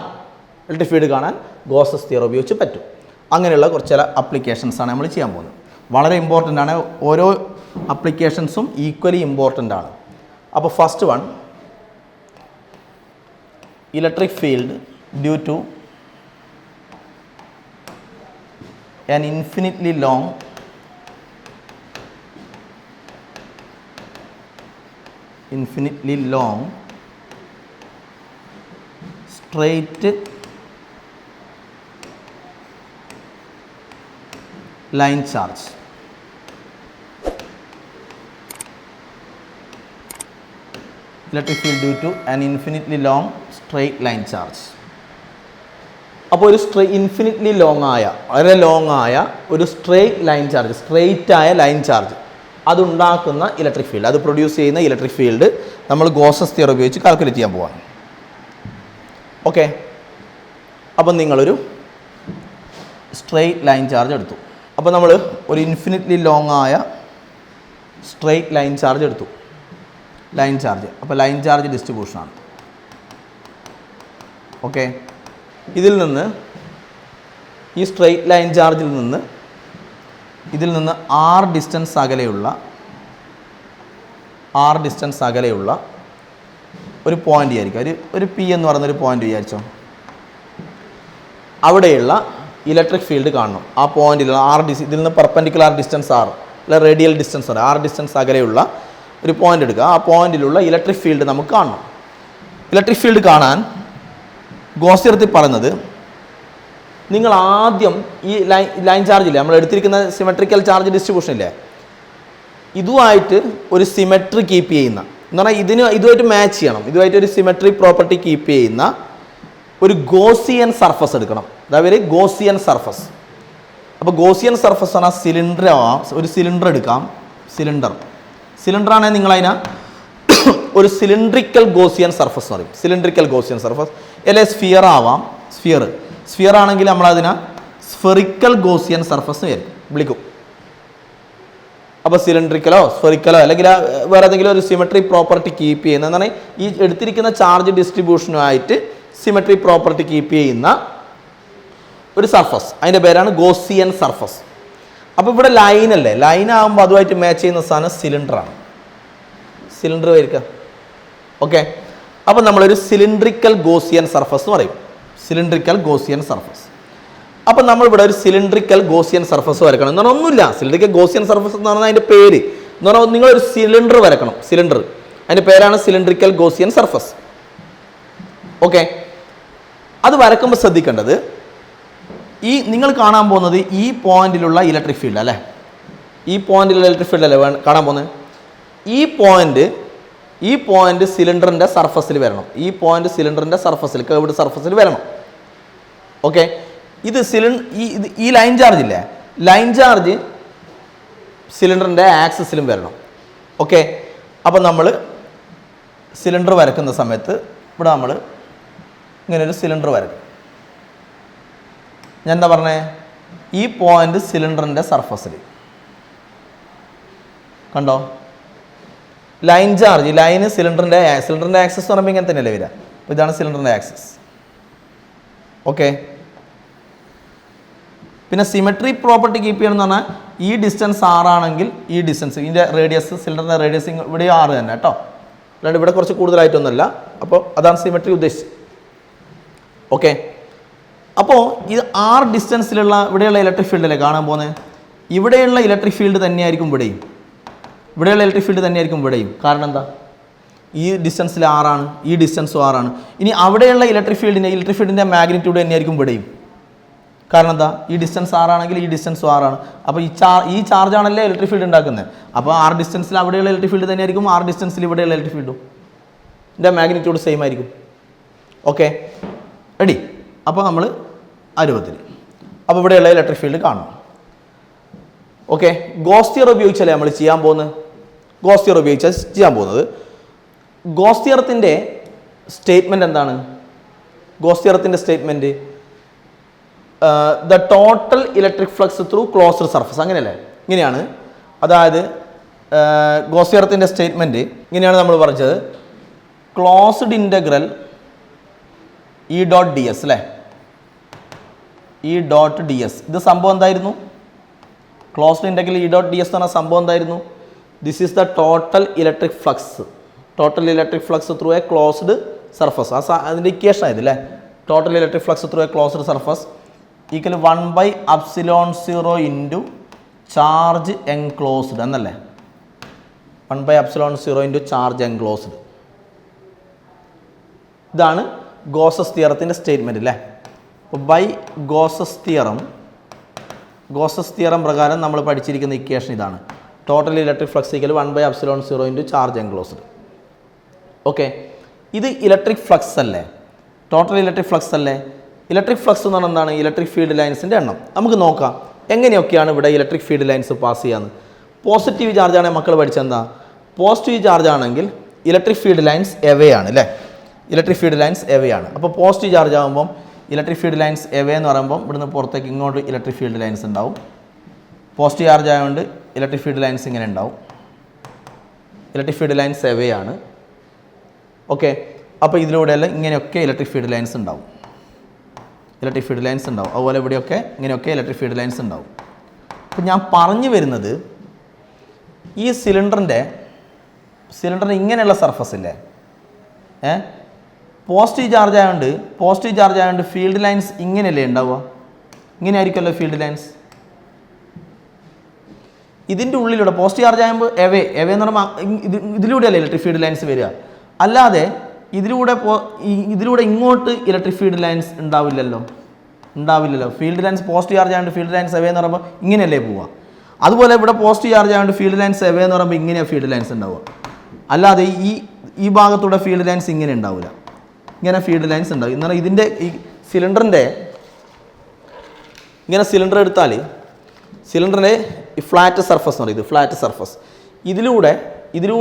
ഗോസസ് തിയറം ഉപയോഗിച്ച് പറ്റും. അങ്ങനെയുള്ള കുറച്ച് ചില അപ്ലിക്കേഷൻസാണ് നമ്മൾ ചെയ്യാൻ പോകുന്നത്. വളരെ ഇമ്പോർട്ടൻ്റ് ആണ്, ഓരോ അപ്ലിക്കേഷൻസും ഈക്വലി ഇമ്പോർട്ടൻ്റ് ആണ്. അപ്പോൾ first one, electric field due to an infinitely long straight line charge. Electric field due to an infinitely long straight line charge. അപ്പോൾ ഒരു ഇൻഫിനിറ്റ്ലി വളരെ ലോങ് ആയ ഒരു സ്ട്രെയിറ്റ് ആയ ലൈൻ ചാർജ് അതുണ്ടാക്കുന്ന ഇലക്ട്രിക് ഫീൽഡ്, അത് പ്രൊഡ്യൂസ് ചെയ്യുന്ന ഇലക്ട്രിക് ഫീൽഡ് നമ്മൾ ഗോസസ് തിയറം ഉപയോഗിച്ച് കാൽക്കുലേറ്റ് ചെയ്യാൻ പോവാണ്. ഓക്കെ, അപ്പം നിങ്ങളൊരു സ്ട്രെയിറ്റ് ലൈൻ ചാർജ് എടുത്തു. അപ്പോൾ നമ്മൾ ഒരു ഇൻഫിനിറ്റ്ലി ലോങ് ആയ സ്ട്രെയിറ്റ് ലൈൻ ചാർജ് എടുത്തു. അപ്പോൾ ലൈൻ ചാർജ് ഡിസ്ട്രിബ്യൂഷനാണ്. ഓക്കെ, ഇതിൽ നിന്ന് ഈ സ്ട്രെയിറ്റ് ലൈൻ ചാർജിൽ നിന്ന് ഇതിൽ നിന്ന് r ഡിസ്റ്റൻസ് അകലെയുള്ള ഒരു പോയിന്റ് ആയിരിക്കും, ഒരു പി എന്ന് പറയുന്നൊരു പോയിന്റ് വിചാരിച്ചോ. അവിടെയുള്ള ഇലക്ട്രിക് ഫീൽഡ് കാണണം. ആ പോയിന്റിലുള്ള ഇതിൽ നിന്ന് പെർപെൻഡിക്കുലർ ഡിസ്റ്റൻസ് r അല്ല റേഡിയൽ ഡിസ്റ്റൻസ് r ഡിസ്റ്റൻസ് അകലെയുള്ള ഒരു പോയിന്റ് എടുക്കുക. ആ പോയിന്റിലുള്ള ഇലക്ട്രിക് ഫീൽഡ് നമുക്ക് കാണണം. ഇലക്ട്രിക് ഫീൽഡ് കാണാൻ ഗോസ് തിയറത്തിൽ പറയുന്നത്, നിങ്ങൾ ആദ്യം ഈ ലൈൻ ചാർജ് ഇല്ലേ, നമ്മൾ എടുത്തിരിക്കുന്ന സിമെട്രിക്കൽ ചാർജ് ഡിസ്ട്രിബ്യൂഷൻ ഇല്ലേ, ഇതുമായിട്ട് ഒരു സിമെട്രി കീപ്പ് ചെയ്യുന്ന, എന്ന് പറഞ്ഞാൽ ഇതുമായിട്ട് മാച്ച് ചെയ്യണം, ഇതുമായിട്ട് ഒരു സിമെട്രി പ്രോപ്പർട്ടി കീപ്പ് ചെയ്യുന്ന ഒരു ഗോസിയൻ സർഫസ് എടുക്കണം. അതായത് ഗോസിയൻ സർഫസ്. അപ്പോൾ ഗോസിയൻ സർഫസ് പറഞ്ഞാൽ സിലിണ്ടർ ആവാം. ഒരു സിലിണ്ടർ എടുക്കാം, സിലിണ്ടറാണെങ്കിൽ നിങ്ങളതിനെ ഒരു സിലിണ്ട്രിക്കൽ ഗോസിയൻ സർഫസ് എന്ന് പറയും. അല്ലെങ്കിൽ സ്ഫിയർ ആവാം. സ്ഫിയർ ആണെങ്കിൽ നമ്മളതിനെ സ്ഫെറിക്കൽ ഗോസിയൻ സർഫസ് വിളിക്കും. അപ്പോൾ സിലിണ്ട്രിക്കലോ സ്ഫെറിക്കലോ അല്ലെങ്കിൽ വേറെ ഏതെങ്കിലും ഒരു സിമെട്രി പ്രോപ്പർട്ടി കീപ്പ് ചെയ്യുന്ന, എന്ന് പറഞ്ഞാൽ ഈ എടുത്തിരിക്കുന്ന ചാർജ് ഡിസ്ട്രിബ്യൂഷനുമായിട്ട് സിമെട്രി പ്രോപ്പർട്ടി കീപ്പ് ചെയ്യുന്ന ഒരു സർഫസ്, അതിൻ്റെ പേരാണ് ഗോസിയൻ സർഫസ്. അപ്പോൾ ഇവിടെ ലൈൻ ആകുമ്പോൾ അതുമായിട്ട് മാച്ച് ചെയ്യുന്ന സാധനം സിലിണ്ടറാണ്. സിലിണ്ടർ വരിക. ഓക്കെ, അപ്പോൾ നമ്മളൊരു സിലിണ്ട്രിക്കൽ ഗോസിയൻ സർഫസ് എന്ന് പറയും. അപ്പോൾ നമ്മളിവിടെ ഒരു സിലിണ്ട്രിക്കൽ ഗോസിയൻ സർഫസ് വരക്കണം എന്ന് പറഞ്ഞാൽ ഒന്നുമില്ല. സിലിണ്ട്രിക്കൽ ഗോസിയൻ സർഫസ് എന്ന് പറഞ്ഞാൽ അതിൻ്റെ പേര് എന്ന് പറഞ്ഞാൽ നിങ്ങളൊരു സിലിണ്ടർ വരക്കണം. അതിൻ്റെ പേരാണ് സിലിണ്ട്രിക്കൽ ഗോസിയൻ സർഫസ്. ഓക്കെ, അത് വരക്കുമ്പോൾ ശ്രദ്ധിക്കേണ്ടത്, നിങ്ങൾ കാണാൻ പോകുന്നത് ഈ പോയിന്റിലുള്ള ഇലക്ട്രിക് ഫീൽഡ് അല്ലേ, കാണാൻ പോകുന്നത്. ഈ പോയിന്റ് സിലിണ്ടറിൻ്റെ സർഫസിൽ വരണം. കേർവ്ഡ് സർഫസിൽ വരണം. ഓക്കെ, ഈ ലൈൻ ചാർജ് ഇല്ലേ, ലൈൻ ചാർജ് സിലിണ്ടറിൻ്റെ ആക്സിസിലും വരണം. ഓക്കെ, അപ്പോൾ നമ്മൾ സിലിണ്ടർ വരക്കുന്ന സമയത്ത് ഇവിടെ നമ്മൾ ഇങ്ങനൊരു സിലിണ്ടർ വരക്കും. ഞാൻ എന്താ പറഞ്ഞേ, ഈ പോയിന്റ് സിലിണ്ടറിൻ്റെ സർഫസിൽ കണ്ടോ, ലൈൻ ചാർജ്, ലൈന് സിലിണ്ടറിൻ്റെ ആക്സസ് എന്ന് പറയുമ്പോൾ ഇങ്ങനെ തന്നെയല്ലേ വരിക. അപ്പോൾ ഇതാണ് സിലിണ്ടറിൻ്റെ ആക്സസ്. ഓക്കെ. പിന്നെ സിമെട്രി പ്രോപ്പർട്ടി കീപ്പ് ചെയ്യണമെന്ന് പറഞ്ഞാൽ ഈ ഡിസ്റ്റൻസ് 6 ആണെങ്കിൽ ഈ ഡിസ്റ്റൻസ്, ഇതിൻ്റെ റേഡിയസ്, സിലിണ്ടറിൻ്റെ റേഡിയസ് ഇവിടെ 6 തന്നെ കേട്ടോ, അല്ലാണ്ട് ഇവിടെ കുറച്ച് കൂടുതലായിട്ടൊന്നുമല്ല. അപ്പോൾ അതാണ് സിമെട്രി ഉദ്ദേശിച്ചത്. ഓക്കെ. അപ്പോൾ ഇത് 6 ഡിസ്റ്റൻസിലുള്ള ഇവിടെയുള്ള ഇലക്ട്രിക് ഫീൽഡല്ലേ കാണാൻ പോകുന്നത്. ഇവിടെയുള്ള ഇലക്ട്രിക് ഫീൽഡ് തന്നെയായിരിക്കും ഇവിടെയും, ഇവിടെയുള്ള ഇലക്ട്രിക് ഫീൽഡ് തന്നെയായിരിക്കും ഇവിടെയും. കാരണം എന്താ, ഈ ഡിസ്റ്റൻസിൽ 6 ആണ്, ഈ ഡിസ്റ്റൻസും 6 ആണ്. ഇനി അവിടെയുള്ള ഇലക്ട്രിക് ഫീൽഡിൻ്റെ മാഗ്നിറ്റ്യൂഡ് തന്നെയായിരിക്കും ഇവിടെയും. കാരണം എന്താ, ഈ ഡിസ്റ്റൻസ് 6 ആണെങ്കിൽ ഈ ഡിസ്റ്റൻസും 6 ആണ്. അപ്പോൾ ഈ ചാർജാണല്ലേ ഇലക്ട്രിക് ഫീൽഡ് ഉണ്ടാക്കുന്നത്. അപ്പോൾ 6 ഡിസ്റ്റൻസിൽ അവിടെയുള്ള ഇലക്ട്രിക് ഫീൽഡ് തന്നെയായിരിക്കും 6 ഡിസ്റ്റൻസിൽ ഇവിടെയുള്ള ഇലക്ട്രിക് ഫീൽഡും, ഇതിൻ്റെ മാഗ്നിറ്റ്യൂഡ് സെയിം ആയിരിക്കും. Okay, ready. അപ്പോൾ നമ്മൾ രൂപത്തിൽ അപ്പോൾ ഇവിടെയുള്ള ഇലക്ട്രിക് ഫീൽഡ് കാണണം. ഓക്കെ, ഗോസ് തിയറം ഉപയോഗിച്ചല്ലേ നമ്മൾ ചെയ്യാൻ പോകുന്നത്. ഗോസ് തിയറം ഉപയോഗിച്ചാൽ ചെയ്യാൻ പോകുന്നത്. ഗോസ് തിയറത്തിൻ്റെ സ്റ്റേറ്റ്മെൻറ്റ് എന്താണ്? ഗോസ് തിയറത്തിൻ്റെ statement the total electric flux through closed surface, അങ്ങനെയല്ലേ, ഇങ്ങനെയാണ്. അതായത് ഗോസ് തിയറത്തിൻ്റെ സ്റ്റേറ്റ്മെൻറ്റ് ഇങ്ങനെയാണ് നമ്മൾ പറഞ്ഞത്. Closed integral E dot d s അല്ലേ, ഇ ഡോട്ട് ഡി എസ്. ഇത് സംഭവം എന്തായിരുന്നു? Closed integral E dot d s എന്ന് പറഞ്ഞ സംഭവം എന്തായിരുന്നു? This is the total electric flux, total electric flux through a closed surface. അതിൻ്റെ ഇക്വേഷൻ ആയത് അല്ലേ, total electric flux through a closed surface equal 1/ε0 into charge enclosed എന്നല്ലേ, 1/ε0 into charge enclosed. ഇതാണ് Gauss's തിയറത്തിൻ്റെ സ്റ്റേറ്റ്മെൻറ്റ് അല്ലേ. അപ്പോൾ ബൈ ഗോസസ് തിയറം പ്രകാരം നമ്മൾ പഠിച്ചിരിക്കുന്ന ഇക്വേഷൻ ഇതാണ്. Total electric flux equal 1/ε0 into charge enclosed. Okay, ഇത് ഇലക്ട്രിക് ഫ്ലക്സ് അല്ലേ, ടോട്ടൽ ഇലക്ട്രിക് ഫ്ലക്സ് അല്ലേ. ഇലക്ട്രിക് ഫ്ലക്സ് എന്ന് പറഞ്ഞാൽ എന്താണ്? ഇലക്ട്രിക് ഫീൽഡ് ലൈൻസിൻ്റെ എണ്ണം. നമുക്ക് നോക്കാം എങ്ങനെയൊക്കെയാണ് ഇവിടെ ഇലക്ട്രിക് ഫീൽഡ് ലൈൻസ് പാസ് ചെയ്യാന്ന്. പോസിറ്റീവ് ചാർജ് ആണെങ്കിൽ മക്കൾ പഠിച്ചെന്താ, പോസിറ്റീവ് ചാർജ് ആണെങ്കിൽ ഇലക്ട്രിക് ഫീൽഡ് ലൈൻസ് എവേ ആണ് അല്ലേ, ഇലക്ട്രിക് ഫീൽഡ് ലൈൻസ് എവേ ആണ്. അപ്പോൾ പോസിറ്റീവ് ചാർജ് ആകുമ്പം ഇലക്ട്രിക് ഫീൽഡ് ലൈൻസ് എവേ എന്ന് പറയുമ്പോൾ ഇവിടുന്ന് പുറത്തേക്ക് ഇങ്ങോട്ട് ഇലക്ട്രിക് ഫീൽഡ് ലൈൻസ് ഉണ്ടാവും. പോസിറ്റീവ് ചാർജ് ആയതുകൊണ്ട് ഇലക്ട്രിക് ഫീൽഡ് ലൈൻസ് ഇങ്ങനെ ഉണ്ടാവും. ഇലക്ട്രിക് ഫീൽഡ് ലൈൻസ് എവേ ആണ്. ഓക്കെ, അപ്പോൾ ഇതിലൂടെയെല്ലാം ഇങ്ങനെയൊക്കെ ഇലക്ട്രിക് ഫീൽഡ് ലൈൻസ് ഉണ്ടാവും, ഇലക്ട്രിക് ഫീൽഡ് ലൈൻസ് ഉണ്ടാവും. അതുപോലെ ഇവിടെയൊക്കെ ഇങ്ങനെയൊക്കെ ഇലക്ട്രിക് ഫീൽഡ് ലൈൻസ് ഉണ്ടാവും. അപ്പോൾ ഞാൻ പറഞ്ഞു വരുന്നത്, ഈ സിലിണ്ടറിൻ്റെ ഇങ്ങനെയുള്ള സർഫസ് ഇല്ലേ, പോസിറ്റീവ് ചാർജ് ആയതുകൊണ്ട് ഫീൽഡ് ലൈൻസ് ഇങ്ങനെയല്ലേ ഉണ്ടാവുക, ഇങ്ങനെ ആയിരിക്കുമല്ലോ ഫീൽഡ് ലൈൻസ്. ഇതിൻ്റെ ഉള്ളിലൂടെ പോസിറ്റീവ് ചാർജ് ആകുമ്പോൾ എവേ എന്ന് പറയുമ്പോൾ ഇതിലൂടെയല്ലേ ഇലക്ട്രിക് ഫീൽഡ് ലൈൻസ് വരിക. അല്ലാതെ ഇതിലൂടെ ഇങ്ങോട്ട് ഇലക്ട്രിക് ഫീൽഡ് ലൈൻസ് ഉണ്ടാവില്ലല്ലോ. ഫീൽഡ് ലൈൻസ് പോസിറ്റീവ് ചാർജ് ആയതുകൊണ്ട് ഫീൽഡ് ലൈൻസ് എവേ എന്ന് പറയുമ്പോൾ ഇങ്ങനെയല്ലേ പോവുക. അതുപോലെ ഇവിടെ പോസിറ്റീവ് ചാർജ് ആയതുകൊണ്ട് ഫീൽഡ് ലൈൻസ് എവേ എന്ന് പറയുമ്പോൾ ഇങ്ങനെയാണ് ഫീൽഡ് ലൈൻസ് ഉണ്ടാവുക. അല്ലാതെ ഈ ഭാഗത്തൂടെ ഫീൽഡ് ലൈൻസ് ഇങ്ങനെ ഉണ്ടാവില്ല, ഇങ്ങനെ ഫീൽഡ് ലൈൻസ് ഉണ്ടാവും. എന്നാൽ ഇതിൻ്റെ ഈ സിലിണ്ടറിൻ്റെ ഇങ്ങനെ സിലിണ്ടർ എടുത്താൽ സിലിണ്ടറിൻ്റെ ഈ ഫ്ലാറ്റ് സർഫസ് എന്ന് പറയും, ഇത് ഫ്ലാറ്റ് സർഫസ്. ഇതിലൂടെ ഇതിൻ്റെ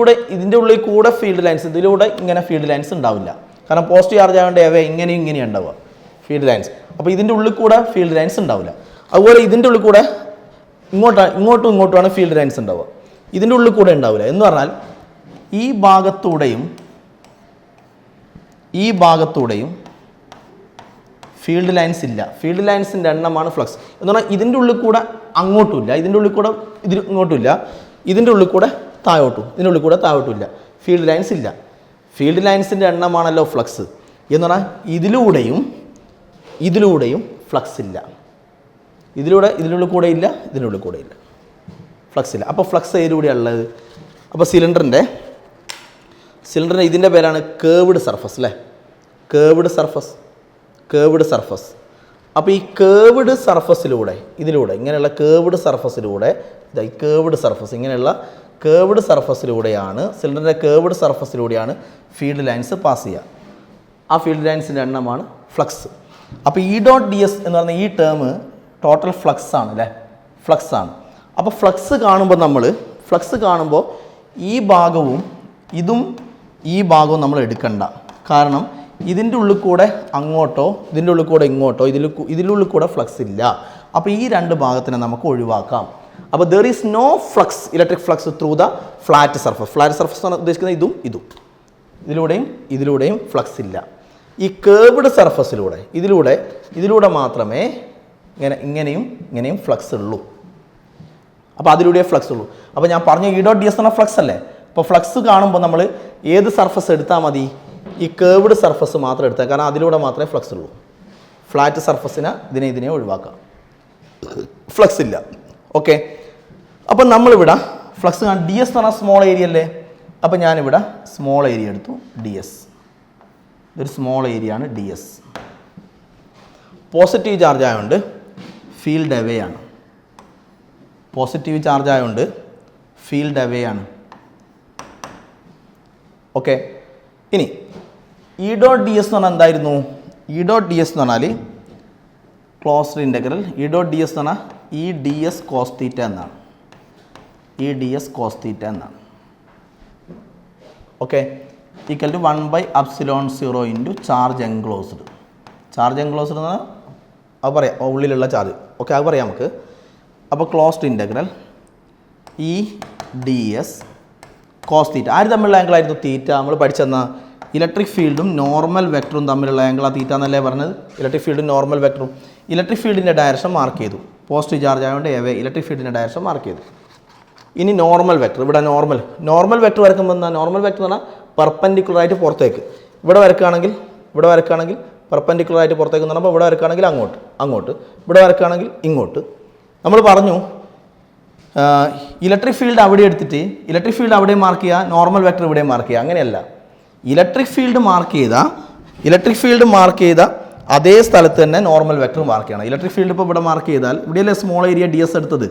ഉള്ളിൽ കൂടെ ഫീൽഡ് ലൈൻസ്, ഇതിലൂടെ ഇങ്ങനെ ഫീൽഡ് ലൈൻസ് ഉണ്ടാവില്ല. കാരണം പോസിറ്റീവ് ചാർജ് ആയതുകൊണ്ട് എവേ ഇങ്ങനെയും ഉണ്ടാവുക ഫീൽഡ് ലൈൻസ്. അപ്പോൾ ഇതിൻ്റെ ഉള്ളിൽ കൂടെ ഫീൽഡ് ലൈൻസ് ഉണ്ടാവില്ല. അതുപോലെ ഇതിൻ്റെ ഉള്ളിൽ കൂടെ ഇങ്ങോട്ടുമാണ് ഫീൽഡ് ലൈൻസ് ഉണ്ടാവുക, ഇതിൻ്റെ ഉള്ളിൽ കൂടെ ഉണ്ടാവില്ല. എന്ന് പറഞ്ഞാൽ ഈ ഭാഗത്തൂടെയും ഫീൽഡ് ലൈൻസ് ഇല്ല. ഫീൽഡ് ലൈൻസിൻ്റെ എണ്ണമാണ് ഫ്ലക്സ്. എന്ന് പറഞ്ഞാൽ ഇതിൻ്റെ ഉള്ളിൽ കൂടെ അങ്ങോട്ടുമില്ല, ഇതിൻ്റെ ഉള്ളിൽ കൂടെ ഇങ്ങോട്ടുമില്ല, ഇതിൻ്റെ ഉള്ളിൽ കൂടെ താഴോട്ടും ഇല്ല. ഫീൽഡ് ലൈൻസ് ഇല്ല. ഫീൽഡ് ലൈൻസിൻ്റെ എണ്ണമാണല്ലോ ഫ്ലക്സ്. എന്ന് പറഞ്ഞാൽ ഇതിലൂടെയും ഫ്ലക്സ് ഇല്ല. ഇതിനുള്ളിൽ കൂടെ ഇല്ല ഫ്ലക്സ് ഇല്ല. അപ്പോൾ ഫ്ലക്സ് ഏതിലൂടെയാണ് ഉള്ളത്? അപ്പോൾ സിലിണ്ടറിൻ്റെ ഇതിൻ്റെ പേരാണ് കേർവ്ഡ് സർഫസ് അല്ലേ, കേർവ്ഡ് സർഫസ്. അപ്പോൾ ഈ കേർവ്ഡ് സർഫസിലൂടെ ഇങ്ങനെയുള്ള കേർവ്ഡ് സർഫസിലൂടെ ഇങ്ങനെയുള്ള കേർവ്ഡ് സർഫസിലൂടെയാണ് സിലിണ്ടറിൻ്റെ കേർവ്ഡ് സർഫസിലൂടെയാണ് ഫീൽഡ് ലൈൻസ് പാസ് ചെയ്യുക. ആ ഫീൽഡ് ലൈൻസിൻ്റെ എണ്ണമാണ് ഫ്ലക്സ്. അപ്പോൾ ഇ ഡോട്ട് ഡി എസ് എന്ന് പറഞ്ഞ ഈ ടേം ടോട്ടൽ ഫ്ലക്സ് ആണ് അല്ലേ, ഫ്ലക്സ് ആണ്. അപ്പോൾ ഫ്ലക്സ് കാണുമ്പോൾ ഈ ഭാഗവും നമ്മൾ എടുക്കണ്ട. കാരണം ഇതിൻ്റെ ഉള്ളിൽ കൂടെ അങ്ങോട്ടോ ഇതിൻ്റെ ഉള്ളിൽ കൂടെ ഇങ്ങോട്ടോ ഇതിൻ്റെ ഉള്ളിൽ കൂടെ ഫ്ലക്സ് ഇല്ല. അപ്പോൾ ഈ രണ്ട് ഭാഗത്തിനെ നമുക്ക് ഒഴിവാക്കാം. അപ്പോൾ there is no flux, electric flux through the flat surface. Flat surface എന്ന് ഉദ്ദേശിക്കുന്നത് ഇതും ഇതിലൂടെയും ഫ്ലക്സ് ഇല്ല. ഈ കേർവ്ഡ് സർഫസിലൂടെ ഇതിലൂടെ മാത്രമേ ഇങ്ങനെയും ഫ്ലക്സ് ഉള്ളൂ. അപ്പോൾ അതിലൂടെ ഫ്ലക്സ് ഉള്ളൂ. അപ്പോൾ ഞാൻ പറഞ്ഞു ഇ ഡോട്ട് ഡി എസ് എന്ന ഫ്ലക്സ് അല്ലേ. അപ്പോൾ ഫ്ലക്സ് കാണുമ്പോൾ നമ്മൾ ഏത് സർഫസ് എടുത്താൽ മതി? ഈ കേർവ്ഡ് സർഫസ് മാത്രം എടുത്താൽ, കാരണം അതിലൂടെ മാത്രമേ ഫ്ലക്സ് ഉള്ളൂ. ഫ്ലാറ്റ് സർഫസിനെ ഇതിനെ ഒഴിവാക്കാം, ഫ്ലക്സ് ഇല്ല. ഓക്കെ, അപ്പം നമ്മളിവിടെ ഫ്ലക്സ് ഡി എസ് എന്ന് പറഞ്ഞാൽ സ്മോൾ ഏരിയ അല്ലേ. അപ്പം ഞാനിവിടെ സ്മോൾ ഏരിയ എടുത്തു, ഡി എസ്. ഇതൊരു സ്മോൾ ഏരിയ ആണ് ഡി എസ്. പോസിറ്റീവ് ചാർജ് ആയതുകൊണ്ട് ഫീൽഡ് അവേ ആണ്. പോസിറ്റീവ് ചാർജ് ആയതുകൊണ്ട് ഫീൽഡ് അവേ ആണ്. ഓക്കെ, ഇനി ഇ ഡോട്ട് ഡി എസ് എന്ന് പറഞ്ഞാൽ എന്തായിരുന്നു? ഇ ഡോട്ട് ഡി എസ് എന്ന് പറഞ്ഞാൽ closed integral. E dot d s എന്ന് പറഞ്ഞാൽ E D S cos theta എന്നാണ്. E D S cos theta എന്നാണ്. Okay, equal to 1/ε0 into charge enclosed. Charge enclosed എന്ന് പറഞ്ഞാൽ അത് പറയാം, ഉള്ളിലുള്ള ചാർജ്. ഓക്കെ, അത് പറയാം നമുക്ക്. അപ്പോൾ closed integral E D S cos theta. ആര് തമ്മിലുള്ള ആംഗിൾ ആയിരുന്നു? തീറ്റ. നമ്മൾ പഠിച്ചെന്ന ഇലക്ട്രിക് ഫീൽഡും നോർമൽ വെക്ടറും തമ്മിലുള്ള ആംഗിൾ ആ തീറ്റ എന്നല്ലേ പറഞ്ഞത്? ഇലക്ട്രിക് ഫീൽഡും നോർമൽ വെക്ടറും. ഇലക്ട്രിക് ഫീൽഡിൻ്റെ ഡയറക്ഷൻ മാർക്ക് ചെയ്തു, പോസിറ്റീവ് ചാർജ് ആയതുകൊണ്ട് എവേ ഇലക്ട്രിക് ഫീൽഡിൻ്റെ ഡയറക്ഷൻ മാർക്ക് ചെയ്തു. ഇനി നോർമൽ വെക്ടർ. ഇവിടെ നോർമൽ വെക്ടർ വരക്കുമ്പോൾ എന്താ? നോർമൽ വെക്ടർ എന്ന് പറഞ്ഞാൽ പെർപെൻഡിക്കുലറായിട്ട് പുറത്തേക്ക്. ഇവിടെ വരക്കുകയാണെങ്കിൽ പെർപെൻഡിക്കുലറായിട്ട് പുറത്തേക്ക് എന്ന് പറയുമ്പോൾ ഇവിടെ വരക്കുകയാണെങ്കിൽ അങ്ങോട്ട്, ഇവിടെ വരക്കുകയാണെങ്കിൽ ഇങ്ങോട്ട്. നമ്മൾ പറഞ്ഞു ഇലക്ട്രിക് ഫീൽഡ് അവിടെ എടുത്തിട്ട് ഇലക്ട്രിക് ഫീൽഡ് അവിടെ മാർക്ക് ചെയ്യുക, നോർമൽ വെക്ടർ ഇവിടെ മാർക്ക് ചെയ്യുക. അങ്ങനെയല്ല, ഇലക്ട്രിക് ഫീൽഡ് മാർക്ക് ചെയ്ത അതേ സ്ഥലത്ത് തന്നെ നോർമൽ വെക്ടർ മാർക്ക് ചെയ്യണം. ഇലക്ട്രിക് ഫീൽഡ് ഇപ്പോൾ ഇവിടെ മാർക്ക് ചെയ്താൽ ഇവിടെയല്ലേ സ്മോൾ ഏരിയ ഡി എസ് എടുത്തത്?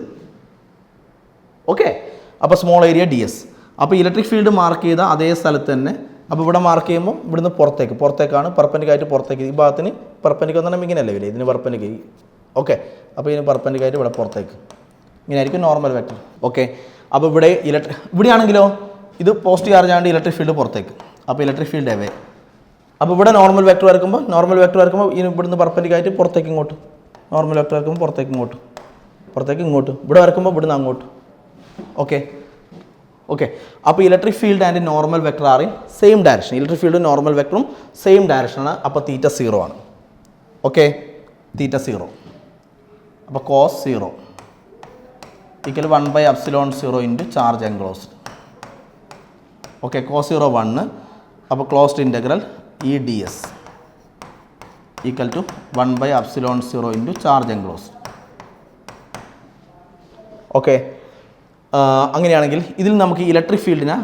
ഓക്കെ, അപ്പോൾ സ്മോൾ ഏരിയ ഡി എസ്. അപ്പോൾ ഇലക്ട്രിക് ഫീൽഡ് മാർക്ക് ചെയ്ത അതേ സ്ഥലത്ത് തന്നെ. അപ്പോൾ ഇവിടെ മാർക്ക് ചെയ്യുമ്പോൾ ഇവിടുന്ന് പുറത്തേക്കാണ്, പെർപെൻഡിക്കുലറായിട്ട് പുറത്തേക്ക്. ഈ ഭാഗത്തിന് പെർപെൻഡിക്കുലർ എന്ന് പറഞ്ഞാൽ ഇങ്ങനെയല്ലേ വരിക, ഇതിന് പെർപെൻഡിക്കുലർ. ഓക്കെ, അപ്പോൾ ഇതിന് പെർപെൻഡിക്കുലറായിട്ട് ഇവിടെ പുറത്തേക്ക്. ഇങ്ങനെയായിരിക്കും നോർമൽ വെക്ടർ. ഓക്കെ, അപ്പോൾ ഇവിടെയാണെങ്കിലോ ഇത് പോസിറ്റീവ് ചാർജ് ആയതുകൊണ്ട് ഇലക്ട്രിക് ഫീൽഡ് പുറത്തേക്ക്. അപ്പോൾ ഇലക്ട്രിക് ഫീൽഡ് അവേ. അപ്പോൾ ഇവിടെ നോർമൽ വെക്ടർ വരക്കുമ്പോൾ ഇവിടുന്ന് പെർപെൻഡിക്കുലറായിട്ട് പുറത്തേക്ക് ഇങ്ങോട്ട്. നോർമൽ വെക്ടർ വരക്കുമ്പോൾ പുറത്തേക്ക് ഇങ്ങോട്ട്. ഇവിടെ വരക്കുമ്പോൾ ഇവിടുന്ന് അങ്ങോട്ട്. ഓക്കെ, അപ്പോൾ electric field and normal vector are in same direction. Electric ഫീൽഡും നോർമൽ വെക്ടറും സെയിം ഡയറക്ഷനാണ്. അപ്പോൾ തീറ്റ 0 ആണ്. Okay, theta 0. അപ്പോൾ cos 0 equal 1/ε0 into charge enclosed. Okay, cos 0 1. അപ്പോൾ closed integral E D s equal to 1/ε0 into charge enclosed. Okay, അങ്ങനെയാണെങ്കിൽ ഇതിൽ നമുക്ക് ഇലക്ട്രിക് ഫീൽഡിനെ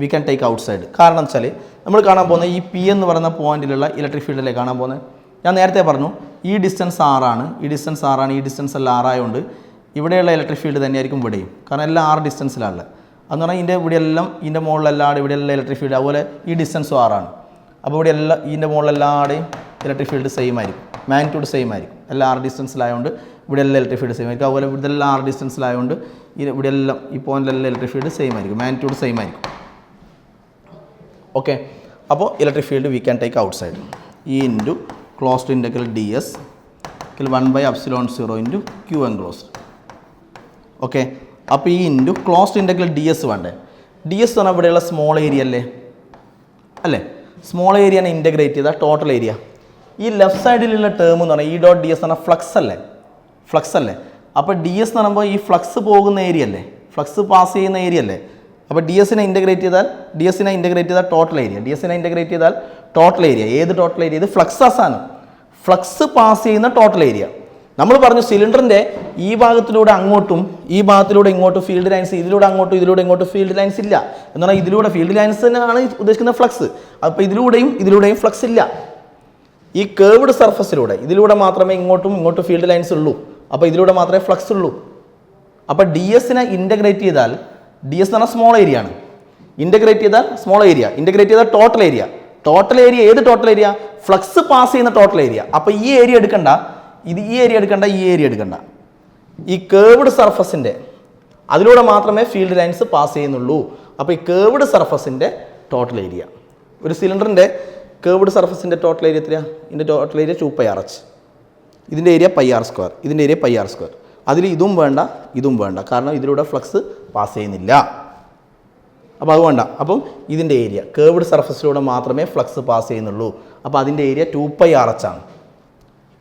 we can take outside. കാരണം വെച്ചാൽ നമ്മൾ കാണാൻ പോകുന്ന ഈ പി എന്ന് പറയുന്ന പോയിന്റിലുള്ള ഇലക്ട്രിക് ഫീൽഡിലെ കാണാൻ പോകുന്നത്. ഞാൻ നേരത്തെ പറഞ്ഞു ഈ ഡിസ്റ്റൻസ് ആറാണ്, ഈ ഡിസ്റ്റൻസ് എല്ലാം 6 ആയതുകൊണ്ട് ഇവിടെയുള്ള ഇലക്ട്രിക് ഫീൽഡ് തന്നെയായിരിക്കും ഇവിടെയും. കാരണം എല്ലാം 6 ഡിസ്റ്റൻസിലാണ്. അതെന്ന് പറഞ്ഞാൽ ഇതിൻ്റെ മുകളിലെല്ലാവരും ഇവിടെയുള്ള ഇലക്ട്രിക് ഫീൽഡ്. അതുപോലെ ഈ ഡിസ്റ്റൻസും 6 ആണ്. അപ്പോൾ ഇതിൻ്റെ മുകളിലെല്ലാവരുടെയും ഇലക്ട്രിക് ഫീൽഡ് സെയിം ആയിരിക്കും, മാഗ്നിറ്റ്യൂഡ് സെയിം ആയിരിക്കും. എല്ലാം 6 ഡിസ്റ്റൻസിലായതുകൊണ്ട് ഇവിടെ എല്ലാം ഇലക്ട്രിക് ഫീൽഡ് സെയിം ആയിരിക്കും. അതുപോലെ ഇവിടെല്ലാം 6 ഡിസ്റ്റൻസിലായതുകൊണ്ട് ഇവിടെ എല്ലാം ഈ പോയിന്റിലെല്ലാം ഇലക്ട്രിക് ഫീൽഡ് സെയിം ആയിരിക്കും, മാഗ്നിറ്റ്യൂഡ് സെയിം ആയിരിക്കും. ഓക്കെ, അപ്പോൾ electric field we can take outside. E into closed integral d s 1/ε0 into Q enclosed. Okay, അപ്പോൾ E into closed integral d s വേണ്ടേ? ഡി എസ് എന്ന് പറഞ്ഞാൽ ഇവിടെയുള്ള small area അല്ലേ? Small ഏരിയനെ integrate ചെയ്താൽ ടോട്ടൽ ഏരിയ. ഈ left സൈഡിലുള്ള ടേം എന്ന് പറഞ്ഞാൽ ഇ ഡോട്ട് ഡി എസ് എന്ന് പറഞ്ഞാൽ ഫ്ലക്സ് അല്ലേ? അപ്പോൾ ഡി എസ് എന്ന് പറയുമ്പോൾ ഈ ഫ്ലക്സ് പോകുന്ന ഏരിയ അല്ലേ, ഫ്ലക്സ് പാസ് ചെയ്യുന്ന ഏരിയ അല്ലേ? അപ്പോൾ ഡി എസിനെ ഇൻ്റഗ്രേറ്റ് ചെയ്താൽ ടോട്ടൽ ഏരിയ. ഏത് ടോട്ടൽ ഏരിയ? ഇത് ഫ്ലക്സ് ആണ്, ഫ്ലക്സ് പാസ് ചെയ്യുന്ന ടോട്ടൽ ഏരിയ. നമ്മൾ പറഞ്ഞു സിലിണ്ടറിൻ്റെ ഈ ഭാഗത്തിലൂടെ അങ്ങോട്ടും ഈ ഭാഗത്തിലൂടെ ഇങ്ങോട്ടും ഫീൽഡ് ലൈൻസ്, ഇതിലൂടെ അങ്ങോട്ടും ഇങ്ങോട്ടും ഫീൽഡ് ലൈൻസ് ഇല്ല എന്ന് പറഞ്ഞാൽ ഇതിലൂടെ ഫീൽഡ് ലൈൻസിനാണ് ഉദ്ദേശിക്കുന്ന ഫ്ലക്സ്. അപ്പോൾ ഇതിലൂടെയും ഫ്ലക്സ് ഇല്ല. ഈ കേർവ്ഡ് സർഫസിലൂടെ ഇതിലൂടെ മാത്രമേ ഇങ്ങോട്ടും ഫീൽഡ് ലൈൻസ് ഉള്ളൂ. അപ്പോൾ ഇതിലൂടെ മാത്രമേ ഫ്ലക്സ് ഉള്ളൂ. അപ്പോൾ ഡി എസിനെ ഇൻ്റഗ്രേറ്റ് ചെയ്താൽ, ഡി എസ് എന്ന് പറഞ്ഞാൽ സ്മോൾ ഏരിയ ആണ്, ഇൻ്റഗ്രേറ്റ് ചെയ്താൽ ടോട്ടൽ ഏരിയ. ഏത് ടോട്ടൽ ഏരിയ? ഫ്ലക്സ് പാസ് ചെയ്യുന്ന ടോട്ടൽ ഏരിയ. അപ്പോൾ ഈ ഏരിയ എടുക്കണ്ട, ഈ ഏരിയ എടുക്കണ്ട. ഈ കേർവ്ഡ് സർഫസിൻ്റെ അതിലൂടെ മാത്രമേ ഫീൽഡ് ലൈൻസ് പാസ് ചെയ്യുന്നുള്ളൂ. അപ്പോൾ ഈ കേർവ്ഡ് സർഫസിൻ്റെ ടോട്ടൽ ഏരിയ, ഒരു സിലിണ്ടറിൻ്റെ കേർവ്ഡ് സർഫസിൻ്റെ ടോട്ടൽ ഏരിയ എത്രയാണ്? ഇതിൻ്റെ ടോട്ടൽ ഏരിയ 2πRH. ഇതിൻ്റെ ഏരിയ പൈ ആർ സ്ക്വയർ, ഇതിൻ്റെ ഏരിയ പൈ ആർ സ്ക്വയർ. അതിൽ ഇതും വേണ്ട ഇതും വേണ്ട, കാരണം ഇതിലൂടെ ഫ്ലക്സ് പാസ് ചെയ്യുന്നില്ല. അപ്പോൾ അത് വേണ്ട. അപ്പം ഇതിൻ്റെ ഏരിയ കേർവ്ഡ് സർഫസിലൂടെ മാത്രമേ ഫ്ലക്സ് പാസ് ചെയ്യുന്നുള്ളൂ. അപ്പോൾ അതിൻ്റെ ഏരിയ 2πRH ആണ്.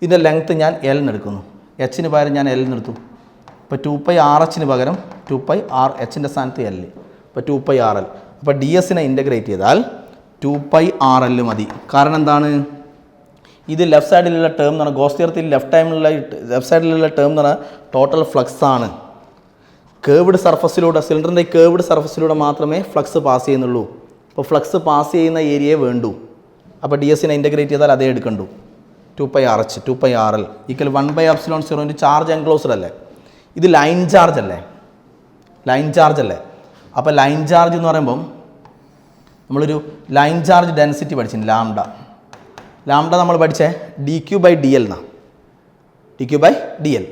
ഇതിൻ്റെ ലെങ്ത്ത് ഞാൻ L എന്നെടുക്കുന്നു, എച്ചിന് പകരം ഞാൻ L എന്നെടുത്തു. ഇപ്പോൾ 2πRH പകരം 2πRHൻ്റെ സ്ഥാനത്ത് L, ഇപ്പോൾ 2πRL. അപ്പോൾ ഡി എസിനെ ഇൻ്റഗ്രേറ്റ് ചെയ്താൽ 2πRL മതി. കാരണം എന്താണ്, ഇത് ലെഫ്റ്റ് സൈഡിലുള്ള ടേം എന്ന് പറഞ്ഞാൽ ഗോസ് തിയറത്തിൽ ലെഫ്റ്റ് സൈഡിലുള്ള ടേം എന്ന് പറഞ്ഞാൽ ടോട്ടൽ ഫ്ലക്സ് ആണ്. കേർവ്ഡ് സർഫസിലൂടെ, സിലിണ്ടറിൻ്റെ കേർവ്ഡ് സർഫസിലൂടെ മാത്രമേ ഫ്ലക്സ് പാസ് ചെയ്യുന്നുള്ളൂ. അപ്പോൾ ഫ്ലക്സ് പാസ് ചെയ്യുന്ന ഏരിയയെ വേണ്ടൂ. അപ്പോൾ ഡി എസിനെ ഇൻ്റഗ്രേറ്റ് ചെയ്താൽ അതേ എടുക്കണ്ടു. 2πRH 2πRL equal 1/ε0 charge enclosed അല്ലേ. ഇത് ലൈൻ ചാർജ് അല്ലേ, ലൈൻ ചാർജ് അല്ലേ. അപ്പോൾ ലൈൻ ചാർജ് എന്ന് പറയുമ്പം നമ്മളൊരു ലൈൻ ചാർജ് ഡെൻസിറ്റി പഠിച്ചിട്ടുണ്ട്, ലാംഡ. ലാംഡ നമ്മൾ പഠിച്ചേ dQ/dl എന്നാണ്, dQ/dl.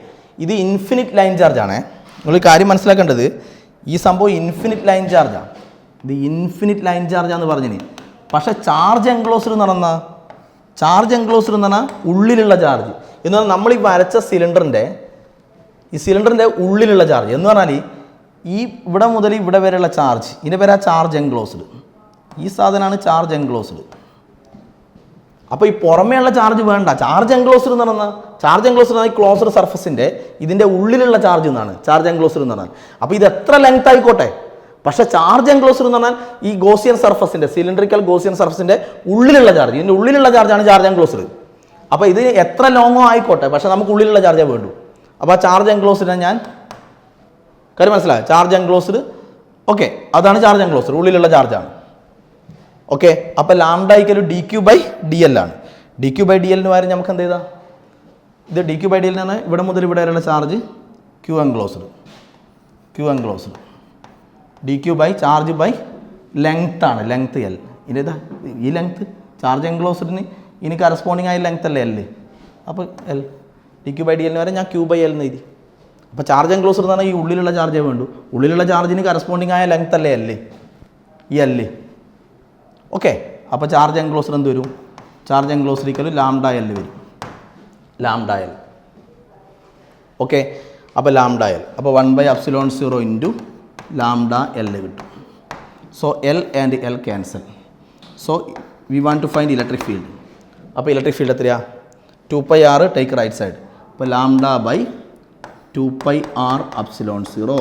ഇത് ഇൻഫിനിറ്റ് ലൈൻ ചാർജ് ആണേ. നിങ്ങൾ കാര്യം മനസ്സിലാക്കേണ്ടത്, ഈ സംഭവം ഇൻഫിനിറ്റ് ലൈൻ ചാർജാണ്. ഇത് ഇൻഫിനിറ്റ് ലൈൻ ചാർജാന്ന് പറഞ്ഞിനി. പക്ഷേ ചാർജ് എൻക്ലോസ്ഡ് എന്ന് പറഞ്ഞാൽ, ചാർജ് എൻക്ലോസ്ഡ് എന്ന് പറഞ്ഞാൽ ഉള്ളിലുള്ള ചാർജ് എന്ന് പറഞ്ഞാൽ നമ്മൾ ഈ വരച്ച സിലിണ്ടറിൻ്റെ ഉള്ളിലുള്ള ചാർജ് എന്ന് പറഞ്ഞാൽ ഈ ഇവിടെ മുതൽ ഇവിടെ വരെയുള്ള ചാർജ്, ഇതിൻ്റെ പേരാ ചാർജ് എൻക്ലോസ്ഡ്. ഈ സാധനമാണ് ചാർജ് എൻക്ലോസ്ഡ്. അപ്പോൾ ഈ പുറമേയുള്ള ചാർജ് വേണ്ട. ചാർജ് എൻക്ലോസ്ഡ് എന്ന് പറഞ്ഞാൽ, ചാർജ് എൻക്ലോസ്ഡ് എന്ന് പറഞ്ഞാൽ ക്ലോസ്ഡ് സർഫസിൻ്റെ ഇതിൻ്റെ ഉള്ളിലുള്ള ചാർജ് എന്നാണ് ചാർജ് എൻക്ലോസ്ഡ് എന്ന് പറഞ്ഞാൽ. അപ്പോൾ ഇത് എത്ര ലെങ്ത് ആയിക്കോട്ടെ, പക്ഷേ ചാർജ് എൻക്ലോസ്ഡ് എന്ന് പറഞ്ഞാൽ ഈ ഗോസിയൻ സർഫസിൻ്റെ, സിലിണ്ടറിക്കൽ ഗോസിയൻ സർഫസിൻ്റെ ഉള്ളിലുള്ള ചാർജ്, ഇതിൻ്റെ ഉള്ളിലുള്ള ചാർജാണ് ചാർജ് എൻക്ലോസ്ഡ്. അപ്പോൾ ഇത് എത്ര ലോങ്ങോ ആയിക്കോട്ടെ, പക്ഷേ നമുക്ക് ഉള്ളിലുള്ള ചാർജേ വേണ്ടൂ. അപ്പോൾ ആ ചാർജ് എൻക്ലോസ്ഡിനെ ഞാൻ കാര്യം മനസ്സിലായോ, ചാർജ് എൻക്ലോസ്ഡ്. ഓക്കെ, അതാണ് ചാർജ് എൻക്ലോസ്ഡ്, ഉള്ളിലുള്ള ചാർജാണ്. ഓക്കെ, അപ്പോൾ ലാംഡ ഈക്വൽ dQ/dl ആണ്. dQ/dl പകരം നമുക്ക് എന്ത് ചെയ്താൽ, ഇത് dQ/dl എന്ന് പറഞ്ഞാൽ ഇവിടെ മുതൽ ഇവിടെ വരെയുള്ള ചാർജ് Q എൻക്ലോസ്ഡ്, dQ/ചാർജ് ലെങ്ത് ആണ്, ലെങ്ത് L. ഇനിതാ ഈ ലെങ്ത് ചാർജ് എൻക്ലോസ്ഡിന് ഇനി കറസ്പോണ്ടിങ് ആയ ലെങ്ത് അല്ലേ L. അപ്പോൾ L dQ/dl വരെ ഞാൻ Q/L എന്ന് എഴുതി. അപ്പോൾ ചാർജ് എൻക്ലോസ്ഡ് എന്ന് പറഞ്ഞാൽ ഈ ഉള്ളിലുള്ള ചാർജേ വേണ്ടൂ. ഉള്ളിലുള്ള ചാർജിന് കറസ്പോണ്ടിങ് ആയ ലെങ്ത് അല്ലേ L, ഈ L. ഓക്കെ, അപ്പോൾ ചാർജ് എൻക്ലോസ്ഡ് എന്ത് വരും, charge enclosed equal lambda L വരും, ലാംഡ L. ഓക്കെ, അപ്പോൾ ലാംഡ L, അപ്പോൾ 1/ε0 ഇൻറ്റു ലാംഡ L കിട്ടും. So L and L cancel. So we want to find electric field. അപ്പോൾ ഇലക്ട്രിക് ഫീൽഡ് എത്രയാണ്, 2πR take right side. അപ്പോൾ λ/2πRε0.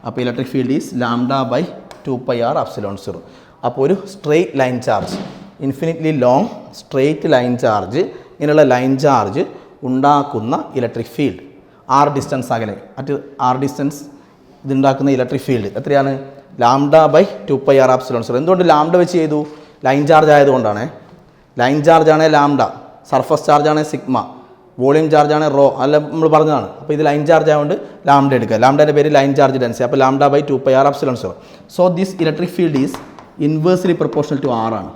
അപ്പോൾ electric field is λ/2πRε0. അപ്പോൾ ഒരു straight line charge, infinitely long straight line charge, ഇങ്ങനെയുള്ള line charge ഉണ്ടാക്കുന്ന electric field R distance അകലെ, at R distance ഇതുണ്ടാക്കുന്ന ഇലക്ട്രിക് ഫീൽഡ് എത്രയാണ്, λ/2πRε0. എന്തുകൊണ്ട് ലാംഡ വെച്ച് ചെയ്തു, ലൈൻ ചാർജ് ആയതുകൊണ്ടാണ്. ലൈൻ ചാർജാണ് ലാംഡ, സർഫസ് ചാർജാണ് സിഗ്മ, വോളിയം ചാർജാണ് റോ, അല്ല നമ്മൾ പറഞ്ഞതാണ്. അപ്പോൾ ഇത് ലൈൻ ചാർജ് ആയതുകൊണ്ട് ലാംഡ എടുക്കുക. ലാംഡയുടെ പേര് ലൈൻ ചാർജ് ഡെൻസിറ്റി. അപ്പോൾ λ/2πRε0. So this electric field is inversely proportional to R ആണ്,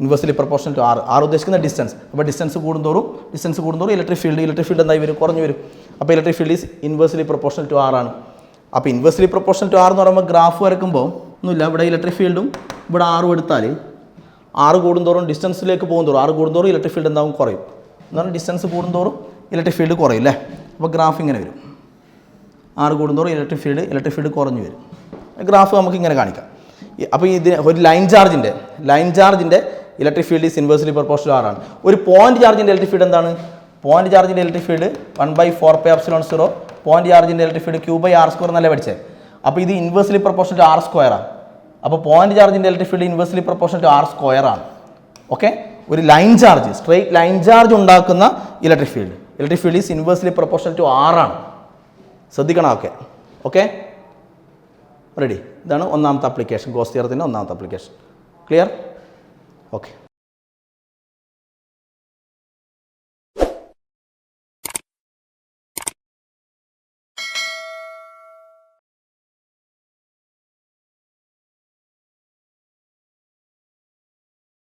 inversely proportional to R. R ഉദ്ദേശിക്കുന്ന ഡിസ്റ്റൻസ്. അപ്പോൾ ഡിസ്റ്റൻസ് കൂടുന്തോറും ഇലക്ട്രിക് ഫീൽഡ് എന്തായി വരും, കുറഞ്ഞു വരും. അപ്പോൾ electric field is inversely proportional to R ആണ്. അപ്പോൾ ഇൻവേഴ്സ്ലി പ്രൊപ്പോർഷണൽ ടു R എന്ന് പറയുമ്പോൾ ഗ്രാഫ് വരയ്ക്കുമ്പോൾ ഒന്നുമില്ല, ഇവിടെ ഇലക്ട്രിക് ഫീൽഡും ഇവിടെ R എടുത്താൽ R കൂടുന്തോറും ഡിസ്റ്റൻസിലേക്ക് പോകുന്തോറും, R കൂടുന്തോറും ഇലക്ട്രിക് ഫീൽഡ് എന്താവും, കുറയും. എന്ന് പറഞ്ഞാൽ ഡിസ്റ്റൻസ് കൂടുന്തോറും ഇലക്ട്രിക് ഫീൽഡ് കുറയും അല്ലേ. അപ്പോൾ ഗ്രാഫ് ഇങ്ങനെ വരും, R കൂടുന്തോറും ഇലക്ട്രിക് ഫീൽഡ് കുറഞ്ഞു വരും. ഗ്രാഫ് നമുക്ക് ഇങ്ങനെ കാണിക്കാം. അപ്പോൾ ഇതിന് ഒരു ലൈൻ ചാർജിൻ്റെ electric field is inversely proportional to R ആണ്. ഒരു പോയിന്റ് ചാർജിൻ്റെ ഇലക്ട്രിക് ഫീൽഡ് എന്താണ്, പോയിന്റ് ചാർജിൻ്റെ ഇലക്ട്രിക് ഫീൽഡ് 1/4πε0. പോയിന്റ് ചാർജിൻ്റെ ഇലക്ട്രിക് ഫീൽഡ് Q/R² എന്നല്ലേ പഠിച്ചത്. അപ്പോൾ ഇത് ഇൻവേഴ്സ്ലി പ്രൊപ്പോർഷണൽ ടു R² ആണ്. അപ്പോൾ പോയിന്റ് ചാർജിൻ്റെ electric field inversely proportional to R² ആണ്. ഓക്കെ, ഒരു line charge, straight line charge ഉണ്ടാക്കുന്ന electric field is inversely proportional to R ആണ്. ശ്രദ്ധിക്കണം. Okay ready. ഇതാണ് ഒന്നാമത്തെ ആപ്ലിക്കേഷൻ, ഗോസ് തിയറത്തിൻ്റെ ഒന്നാമത്തെ ആപ്ലിക്കേഷൻ. ക്ലിയർ? ഓക്കെ.